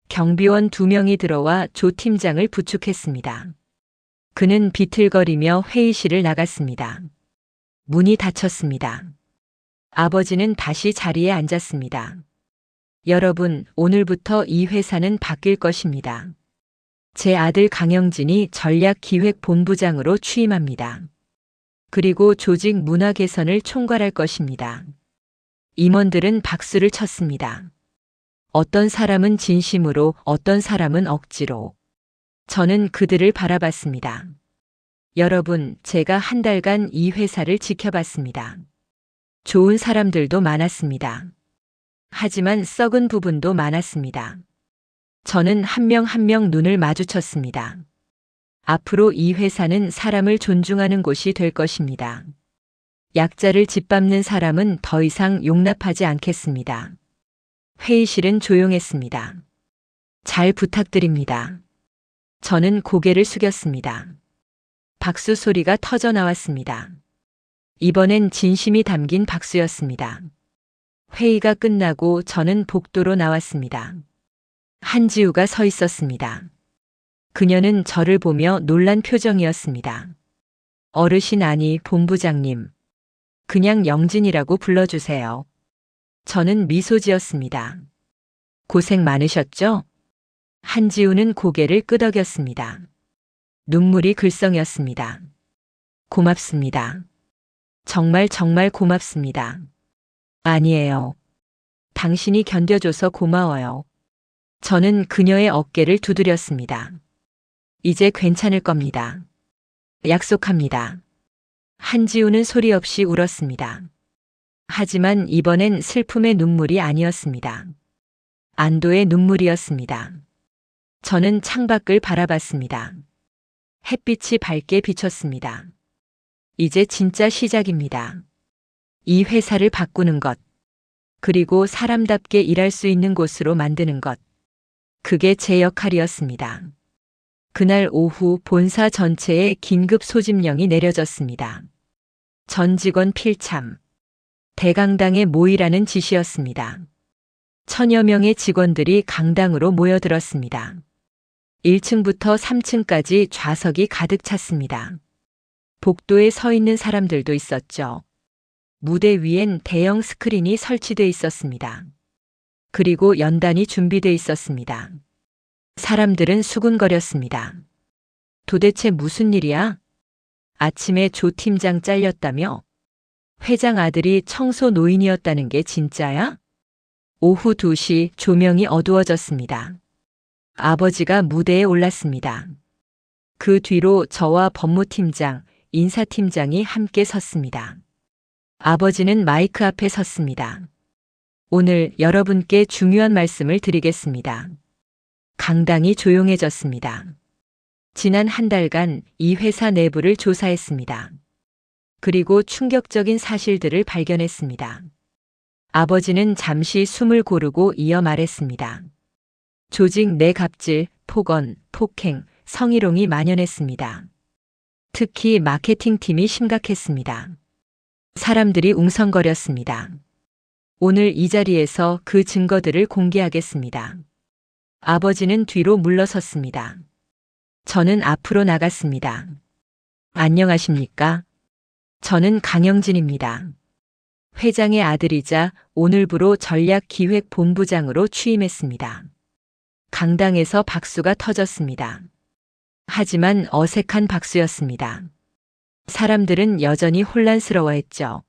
경비원 2명이 들어와 조 팀장을 부축했습니다. 그는 비틀거리며 회의실을 나갔습니다. 문이 닫혔습니다. 아버지는 다시 자리에 앉았습니다. 여러분, 오늘부터 이 회사는 바뀔 것입니다. 제 아들 강영진이 전략기획본부장으로 취임합니다. 그리고 조직 문화 개선을 총괄할 것입니다. 임원들은 박수를 쳤습니다. 어떤 사람은 진심으로, 어떤 사람은 억지로. 저는 그들을 바라봤습니다. 여러분, 제가 한 달간 이 회사를 지켜봤습니다. 좋은 사람들도 많았습니다. 하지만 썩은 부분도 많았습니다. 저는 한 명 한 명 눈을 마주쳤습니다. 앞으로 이 회사는 사람을 존중하는 곳이 될 것입니다. 약자를 짓밟는 사람은 더 이상 용납하지 않겠습니다. 회의실은 조용했습니다. 잘 부탁드립니다. 저는 고개를 숙였습니다. 박수 소리가 터져 나왔습니다. 이번엔 진심이 담긴 박수였습니다. 회의가 끝나고 저는 복도로 나왔습니다. 한지우가 서 있었습니다. 그녀는 저를 보며 놀란 표정이었습니다. 어르신 아니 본부장님. 그냥 영진이라고 불러주세요. 저는 미소 지었습니다. 고생 많으셨죠? 한지우는 고개를 끄덕였습니다. 눈물이 글썽였습니다. 고맙습니다. 정말 정말 고맙습니다. 아니에요. 당신이 견뎌줘서 고마워요. 저는 그녀의 어깨를 두드렸습니다. 이제 괜찮을 겁니다. 약속합니다. 한지우는 소리 없이 울었습니다. 하지만 이번엔 슬픔의 눈물이 아니었습니다. 안도의 눈물이었습니다. 저는 창밖을 바라봤습니다. 햇빛이 밝게 비쳤습니다. 이제 진짜 시작입니다. 이 회사를 바꾸는 것, 그리고 사람답게 일할 수 있는 곳으로 만드는 것. 그게 제 역할이었습니다. 그날 오후 본사 전체에 긴급 소집령이 내려졌습니다. 전 직원 필참, 대강당에 모이라는 지시였습니다. 1000여 명의 직원들이 강당으로 모여들었습니다. 1층부터 3층까지 좌석이 가득 찼습니다. 복도에 서 있는 사람들도 있었죠. 무대 위엔 대형 스크린이 설치돼 있었습니다. 그리고 연단이 준비돼 있었습니다. 사람들은 수군거렸습니다. 도대체 무슨 일이야? 아침에 조 팀장 잘렸다며? 회장 아들이 청소 노인이었다는 게 진짜야? 오후 2시 조명이 어두워졌습니다. 아버지가 무대에 올랐습니다. 그 뒤로 저와 법무팀장, 인사팀장이 함께 섰습니다. 아버지는 마이크 앞에 섰습니다. 오늘 여러분께 중요한 말씀을 드리겠습니다. 강당이 조용해졌습니다. 지난 한 달간 이 회사 내부를 조사했습니다. 그리고 충격적인 사실들을 발견했습니다. 아버지는 잠시 숨을 고르고 이어 말했습니다. 조직 내 갑질, 폭언, 폭행, 성희롱이 만연했습니다. 특히 마케팅팀이 심각했습니다. 사람들이 웅성거렸습니다. 오늘 이 자리에서 그 증거들을 공개하겠습니다. 아버지는 뒤로 물러섰습니다. 저는 앞으로 나갔습니다. 안녕하십니까? 저는 강영진입니다. 회장의 아들이자 오늘부로 전략기획본부장으로 취임했습니다. 강당에서 박수가 터졌습니다. 하지만 어색한 박수였습니다. 사람들은 여전히 혼란스러워했죠.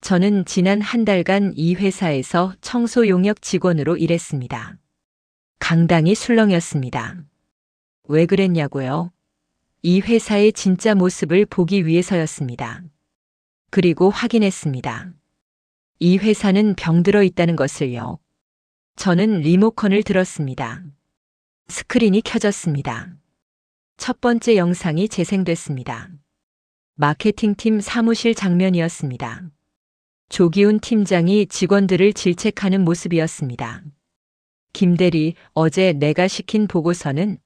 저는 지난 한 달간 이 회사에서 청소 용역 직원으로 일했습니다. 강당이 술렁였습니다. 왜 그랬냐고요? 이 회사의 진짜 모습을 보기 위해서였습니다. 그리고 확인했습니다. 이 회사는 병들어 있다는 것을요. 저는 리모컨을 들었습니다. 스크린이 켜졌습니다. 첫 번째 영상이 재생됐습니다. 마케팅팀 사무실 장면이었습니다. 조기훈 팀장이 직원들을 질책하는 모습이었습니다. 김대리, 어제 내가 시킨 보고서는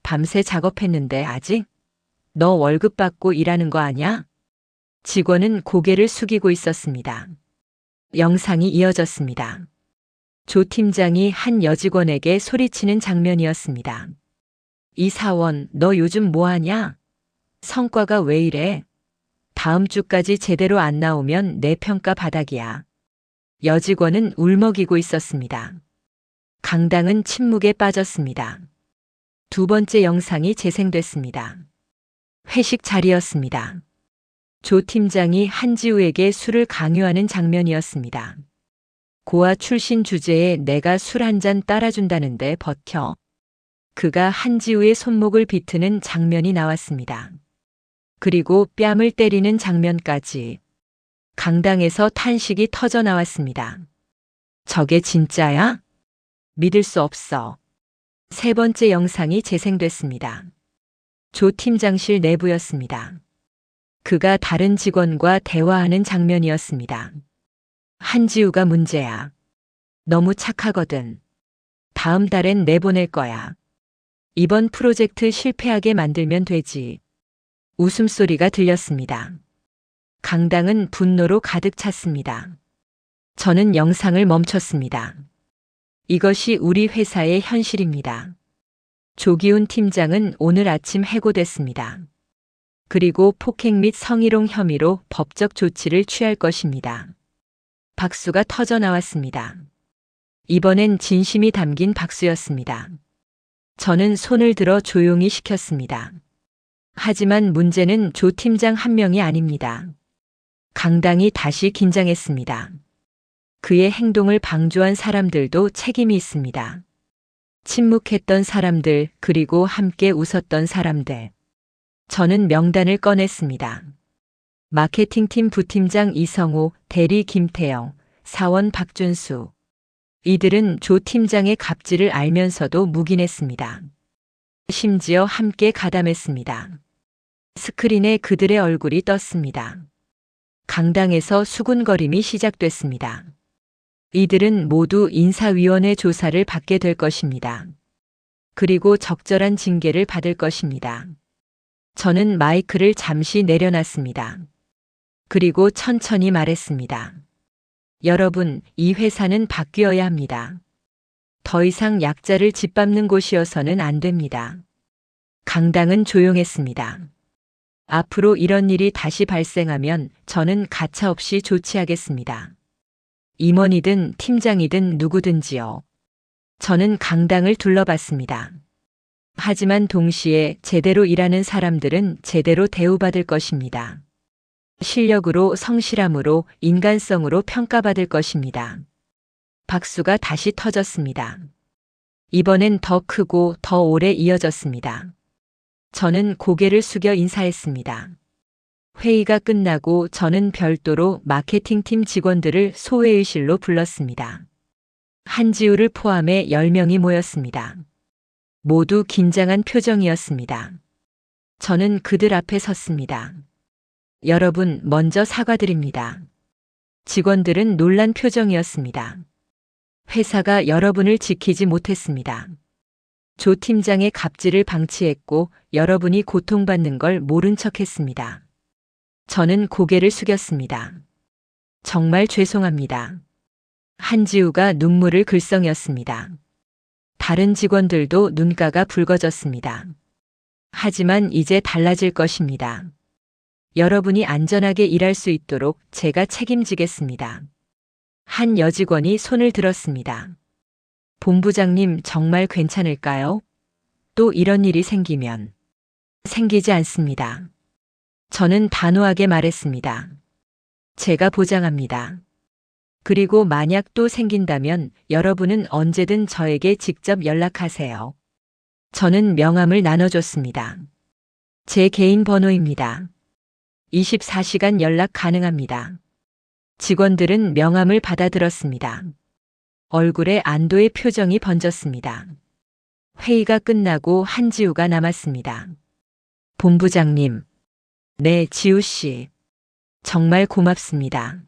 밤새 작업했는데 아직? 너 월급 받고 일하는 거 아냐? 직원은 고개를 숙이고 있었습니다. 영상이 이어졌습니다. 조 팀장이 한 여직원에게 소리치는 장면이었습니다. 이 사원, 너 요즘 뭐 하냐? 성과가 왜 이래? 다음 주까지 제대로 안 나오면 내 평가 바닥이야. 여직원은 울먹이고 있었습니다. 강당은 침묵에 빠졌습니다. 두 번째 영상이 재생됐습니다. 회식 자리였습니다. 조 팀장이 한지우에게 술을 강요하는 장면이었습니다. 고아 출신 주제에 내가 술 한 잔 따라준다는데 버텨. 그가 한지우의 손목을 비트는 장면이 나왔습니다. 그리고 뺨을 때리는 장면까지. 강당에서 탄식이 터져 나왔습니다. 저게 진짜야? 믿을 수 없어. 세 번째 영상이 재생됐습니다. 조 팀장실 내부였습니다. 그가 다른 직원과 대화하는 장면이었습니다. 한지우가 문제야. 너무 착하거든. 다음 달엔 내보낼 거야. 이번 프로젝트 실패하게 만들면 되지. 웃음소리가 들렸습니다. 강당은 분노로 가득 찼습니다. 저는 영상을 멈췄습니다. 이것이 우리 회사의 현실입니다. 조기훈 팀장은 오늘 아침 해고됐습니다. 그리고 폭행 및 성희롱 혐의로 법적 조치를 취할 것입니다. 박수가 터져 나왔습니다. 이번엔 진심이 담긴 박수였습니다. 저는 손을 들어 조용히 시켰습니다. 하지만 문제는 조 팀장 한 명이 아닙니다. 강당이 다시 긴장했습니다. 그의 행동을 방조한 사람들도 책임이 있습니다. 침묵했던 사람들, 그리고 함께 웃었던 사람들. 저는 명단을 꺼냈습니다. 마케팅팀 부팀장 이성호, 대리 김태영, 사원 박준수. 이들은 조 팀장의 갑질을 알면서도 묵인했습니다. 심지어 함께 가담했습니다. 스크린에 그들의 얼굴이 떴습니다. 강당에서 수군거림이 시작됐습니다. 이들은 모두 인사위원회 조사를 받게 될 것입니다. 그리고 적절한 징계를 받을 것입니다. 저는 마이크를 잠시 내려놨습니다. 그리고 천천히 말했습니다. 여러분, 이 회사는 바뀌어야 합니다. 더 이상 약자를 짓밟는 곳이어서는 안 됩니다. 강당은 조용했습니다. 앞으로 이런 일이 다시 발생하면 저는 가차없이 조치하겠습니다. 임원이든 팀장이든 누구든지요. 저는 강당을 둘러봤습니다. 하지만 동시에 제대로 일하는 사람들은 제대로 대우받을 것입니다. 실력으로, 성실함으로, 인간성으로 평가받을 것입니다. 박수가 다시 터졌습니다. 이번엔 더 크고 더 오래 이어졌습니다. 저는 고개를 숙여 인사했습니다. 회의가 끝나고 저는 별도로 마케팅팀 직원들을 소회의실로 불렀습니다. 한지우를 포함해 10명이 모였습니다. 모두 긴장한 표정이었습니다. 저는 그들 앞에 섰습니다. 여러분, 먼저 사과드립니다. 직원들은 놀란 표정이었습니다. 회사가 여러분을 지키지 못했습니다. 조 팀장의 갑질을 방치했고 여러분이 고통받는 걸 모른 척했습니다. 저는 고개를 숙였습니다. 정말 죄송합니다. 한지우가 눈물을 글썽였습니다. 다른 직원들도 눈가가 붉어졌습니다. 하지만 이제 달라질 것입니다. 여러분이 안전하게 일할 수 있도록 제가 책임지겠습니다. 한 여직원이 손을 들었습니다. 본부장님, 정말 괜찮을까요? 또 이런 일이 생기면. 생기지 않습니다. 저는 단호하게 말했습니다. 제가 보장합니다. 그리고 만약 또 생긴다면 여러분은 언제든 저에게 직접 연락하세요. 저는 명함을 나눠줬습니다. 제 개인 번호입니다. 24시간 연락 가능합니다. 직원들은 명함을 받아들었습니다. 얼굴에 안도의 표정이 번졌습니다. 회의가 끝나고 한지우가 남았습니다. 본부장님, 네, 지우 씨. 정말 고맙습니다.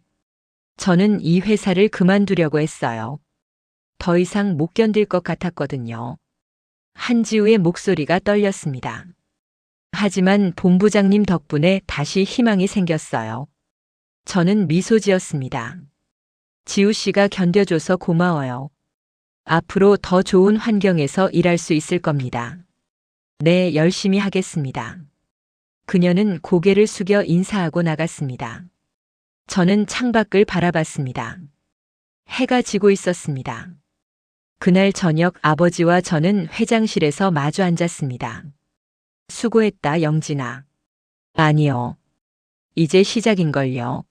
저는 이 회사를 그만두려고 했어요. 더 이상 못 견딜 것 같았거든요. 한지우의 목소리가 떨렸습니다. 하지만 본부장님 덕분에 다시 희망이 생겼어요. 저는 미소 지었습니다. 지우 씨가 견뎌줘서 고마워요. 앞으로 더 좋은 환경에서 일할 수 있을 겁니다. 네, 열심히 하겠습니다. 그녀는 고개를 숙여 인사하고 나갔습니다. 저는 창밖을 바라봤습니다. 해가 지고 있었습니다. 그날 저녁 아버지와 저는 회장실에서 마주 앉았습니다. 수고했다, 영진아. 아니요. 이제 시작인걸요.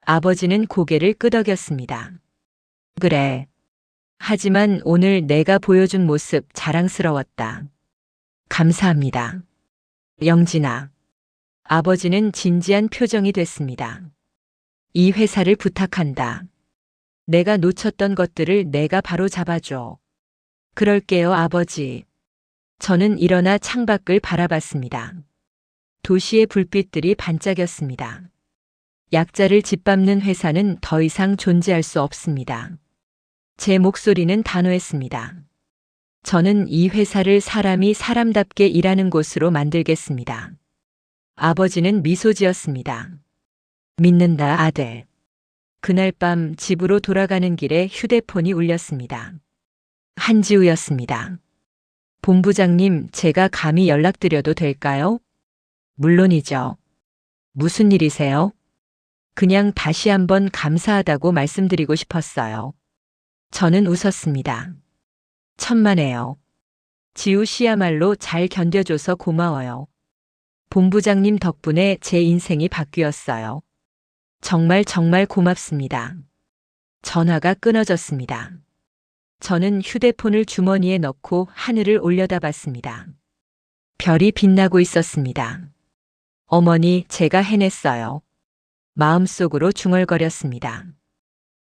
아버지는 고개를 끄덕였습니다. 그래. 하지만 오늘 내가 보여준 모습 자랑스러웠다. 감사합니다. 영진아. 아버지는 진지한 표정이 됐습니다. 이 회사를 부탁한다. 내가 놓쳤던 것들을 내가 바로 잡아줘. 그럴게요, 아버지. 저는 일어나 창밖을 바라봤습니다. 도시의 불빛들이 반짝였습니다. 약자를 짓밟는 회사는 더 이상 존재할 수 없습니다. 제 목소리는 단호했습니다. 저는 이 회사를 사람이 사람답게 일하는 곳으로 만들겠습니다. 아버지는 미소 지었습니다. 믿는다, 아들. 그날 밤 집으로 돌아가는 길에 휴대폰이 울렸습니다. 한지우였습니다. 본부장님, 제가 감히 연락드려도 될까요? 물론이죠. 무슨 일이세요? 그냥 다시 한번 감사하다고 말씀드리고 싶었어요. 저는 웃었습니다. 천만에요. 지우 씨야말로 잘 견뎌줘서 고마워요. 본부장님 덕분에 제 인생이 바뀌었어요. 정말 고맙습니다. 전화가 끊어졌습니다. 저는 휴대폰을 주머니에 넣고 하늘을 올려다봤습니다. 별이 빛나고 있었습니다. 어머니, 제가 해냈어요. 마음속으로 중얼거렸습니다.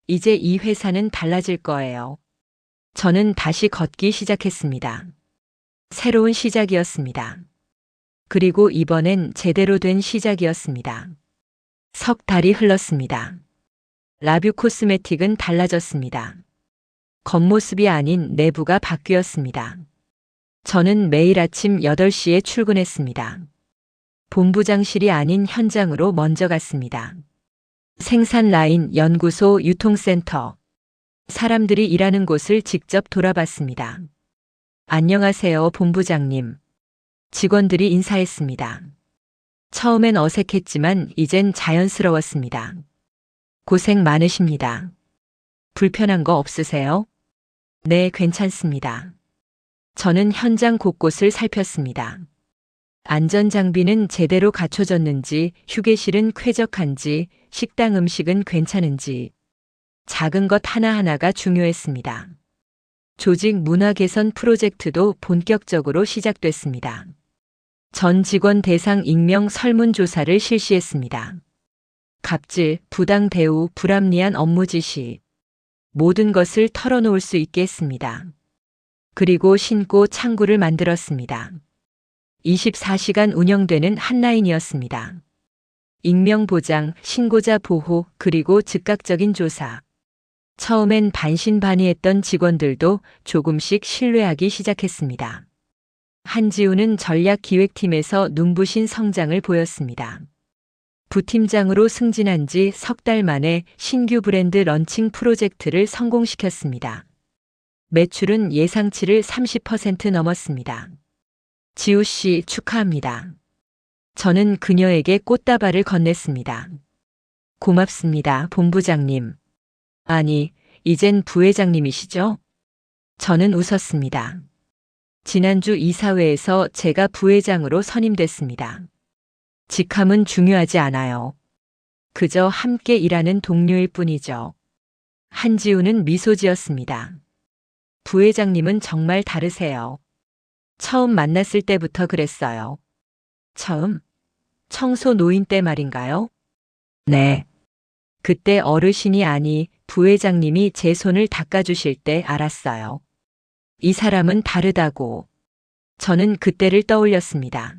이제 이 회사는 달라질 거예요. 저는 다시 걷기 시작했습니다. 새로운 시작이었습니다. 그리고 이번엔 제대로 된 시작이었습니다. 석 달이 흘렀습니다. 라뷰 코스메틱은 달라졌습니다. 겉모습이 아닌 내부가 바뀌었습니다. 저는 매일 아침 8시에 출근했습니다. 본부장실이 아닌 현장으로 먼저 갔습니다. 생산 라인, 연구소, 유통센터. 사람들이 일하는 곳을 직접 돌아봤습니다. 안녕하세요, 본부장님. 직원들이 인사했습니다. 처음엔 어색했지만 이젠 자연스러웠습니다. 고생 많으십니다. 불편한 거 없으세요? 네, 괜찮습니다. 저는 현장 곳곳을 살폈습니다. 안전장비는 제대로 갖춰졌는지, 휴게실은 쾌적한지, 식당 음식은 괜찮은지, 작은 것 하나하나가 중요했습니다. 조직 문화 개선 프로젝트도 본격적으로 시작됐습니다. 전 직원 대상 익명 설문조사를 실시했습니다. 갑질, 부당 대우, 불합리한 업무 지시, 모든 것을 털어놓을 수 있게 했습니다. 그리고 신고 창구를 만들었습니다. 24시간 운영되는 한라인이었습니다. 익명 보장, 신고자 보호, 그리고 즉각적인 조사. 처음엔 반신반의했던 직원들도 조금씩 신뢰하기 시작했습니다. 한지우는 전략기획팀에서 눈부신 성장을 보였습니다. 부팀장으로 승진한 지 석 달 만에 신규 브랜드 런칭 프로젝트를 성공시켰습니다. 매출은 예상치를 30% 넘었습니다. 지우 씨, 축하합니다. 저는 그녀에게 꽃다발을 건넸습니다. 고맙습니다, 본부장님. 아니, 이젠 부회장님이시죠? 저는 웃었습니다. 지난주 이사회에서 제가 부회장으로 선임됐습니다. 직함은 중요하지 않아요. 그저 함께 일하는 동료일 뿐이죠. 한지우는 미소 지었습니다. 부회장님은 정말 다르세요. 처음 만났을 때부터 그랬어요. 처음? 청소 노인 때 말인가요? 네. 그때 어르신이 아니 부회장님이 제 손을 닦아주실 때 알았어요. 이 사람은 다르다고. 저는 그때를 떠올렸습니다.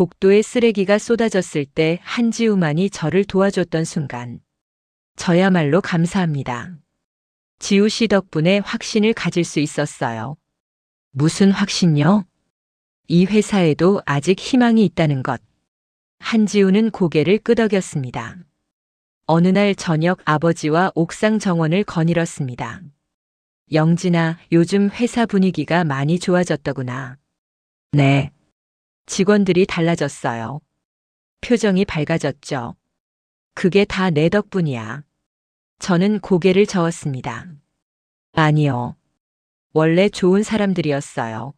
복도에 쓰레기가 쏟아졌을 때 한지우만이 저를 도와줬던 순간. 저야말로 감사합니다. 지우 씨 덕분에 확신을 가질 수 있었어요. 무슨 확신요? 이 회사에도 아직 희망이 있다는 것. 한지우는 고개를 끄덕였습니다. 어느 날 저녁 아버지와 옥상 정원을 거닐었습니다. 영진아, 요즘 회사 분위기가 많이 좋아졌더구나. 네. 직원들이 달라졌어요. 표정이 밝아졌죠. 그게 다 내 덕분이야. 저는 고개를 저었습니다. 아니요. 원래 좋은 사람들이었어요.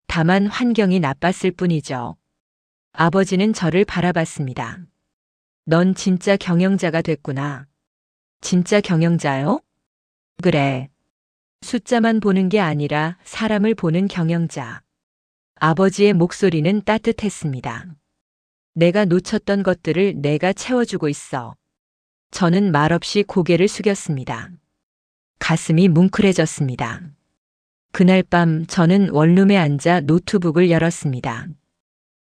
다만 환경이 나빴을 뿐이죠. 아버지는 저를 바라봤습니다. 넌 진짜 경영자가 됐구나. 진짜 경영자요? 그래. 숫자만 보는 게 아니라 사람을 보는 경영자. 아버지의 목소리는 따뜻했습니다. 내가 놓쳤던 것들을 내가 채워주고 있어. 저는 말없이 고개를 숙였습니다. 가슴이 뭉클해졌습니다. 그날 밤 저는 원룸에 앉아 노트북을 열었습니다.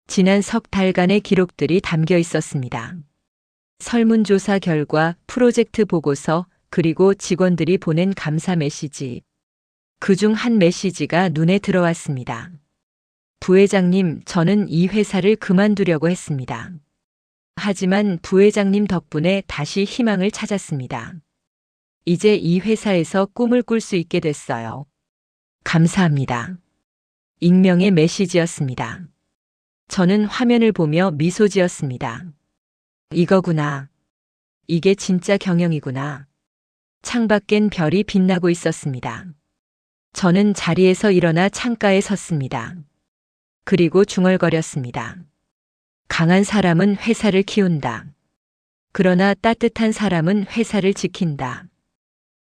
지난 석 달간의 기록들이 담겨 있었습니다. 설문조사 결과, 프로젝트 보고서, 그리고 직원들이 보낸 감사 메시지. 그중 한 메시지가 눈에 들어왔습니다. 부회장님, 저는 이 회사를 그만두려고 했습니다. 하지만 부회장님 덕분에 다시 희망을 찾았습니다. 이제 이 회사에서 꿈을 꿀 수 있게 됐어요. 감사합니다. 익명의 메시지였습니다. 저는 화면을 보며 미소 지었습니다. 이거구나. 이게 진짜 경영이구나. 창밖엔 별이 빛나고 있었습니다. 저는 자리에서 일어나 창가에 섰습니다. 그리고 중얼거렸습니다. 강한 사람은 회사를 키운다. 그러나 따뜻한 사람은 회사를 지킨다.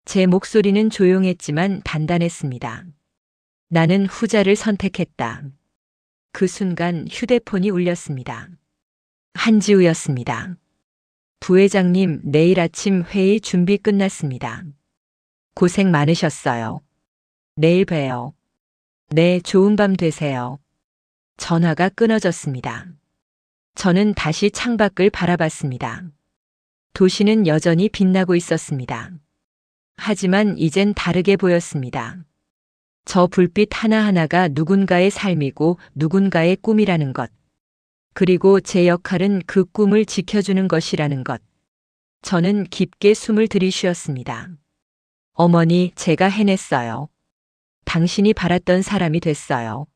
제 목소리는 조용했지만 단단했습니다. 나는 후자를 선택했다. 그 순간 휴대폰이 울렸습니다. 한지우였습니다. 부회장님, 내일 아침 회의 준비 끝났습니다. 고생 많으셨어요. 내일 봬요. 네, 좋은 밤 되세요. 전화가 끊어졌습니다. 저는 다시 창밖을 바라봤습니다. 도시는 여전히 빛나고 있었습니다. 하지만 이젠 다르게 보였습니다. 저 불빛 하나하나가 누군가의 삶이고 누군가의 꿈이라는 것. 그리고 제 역할은 그 꿈을 지켜주는 것이라는 것. 저는 깊게 숨을 들이쉬었습니다. 어머니, 제가 해냈어요. 당신이 바랐던 사람이 됐어요.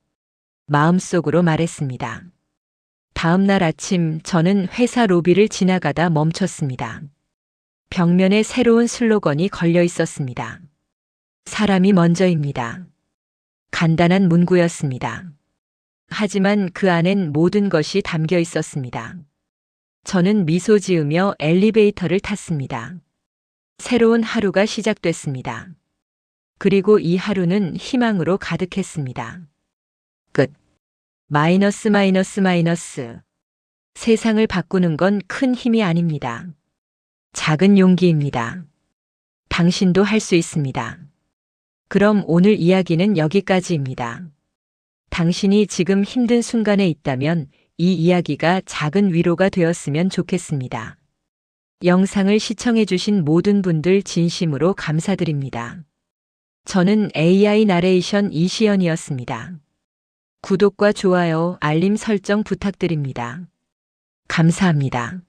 마음속으로 말했습니다. 다음 날 아침 저는 회사 로비를 지나가다 멈췄습니다. 벽면에 새로운 슬로건이 걸려 있었습니다. 사람이 먼저입니다. 간단한 문구였습니다. 하지만 그 안엔 모든 것이 담겨 있었습니다. 저는 미소 지으며 엘리베이터를 탔습니다. 새로운 하루가 시작됐습니다. 그리고 이 하루는 희망으로 가득했습니다. 끝. 마이너스 마이너스 마이너스. 세상을 바꾸는 건 큰 힘이 아닙니다. 작은 용기입니다. 당신도 할 수 있습니다. 그럼 오늘 이야기는 여기까지입니다. 당신이 지금 힘든 순간에 있다면 이 이야기가 작은 위로가 되었으면 좋겠습니다. 영상을 시청해주신 모든 분들 진심으로 감사드립니다. 저는 AI 나레이션 이시연이었습니다. 구독과 좋아요, 알림 설정 부탁드립니다. 감사합니다.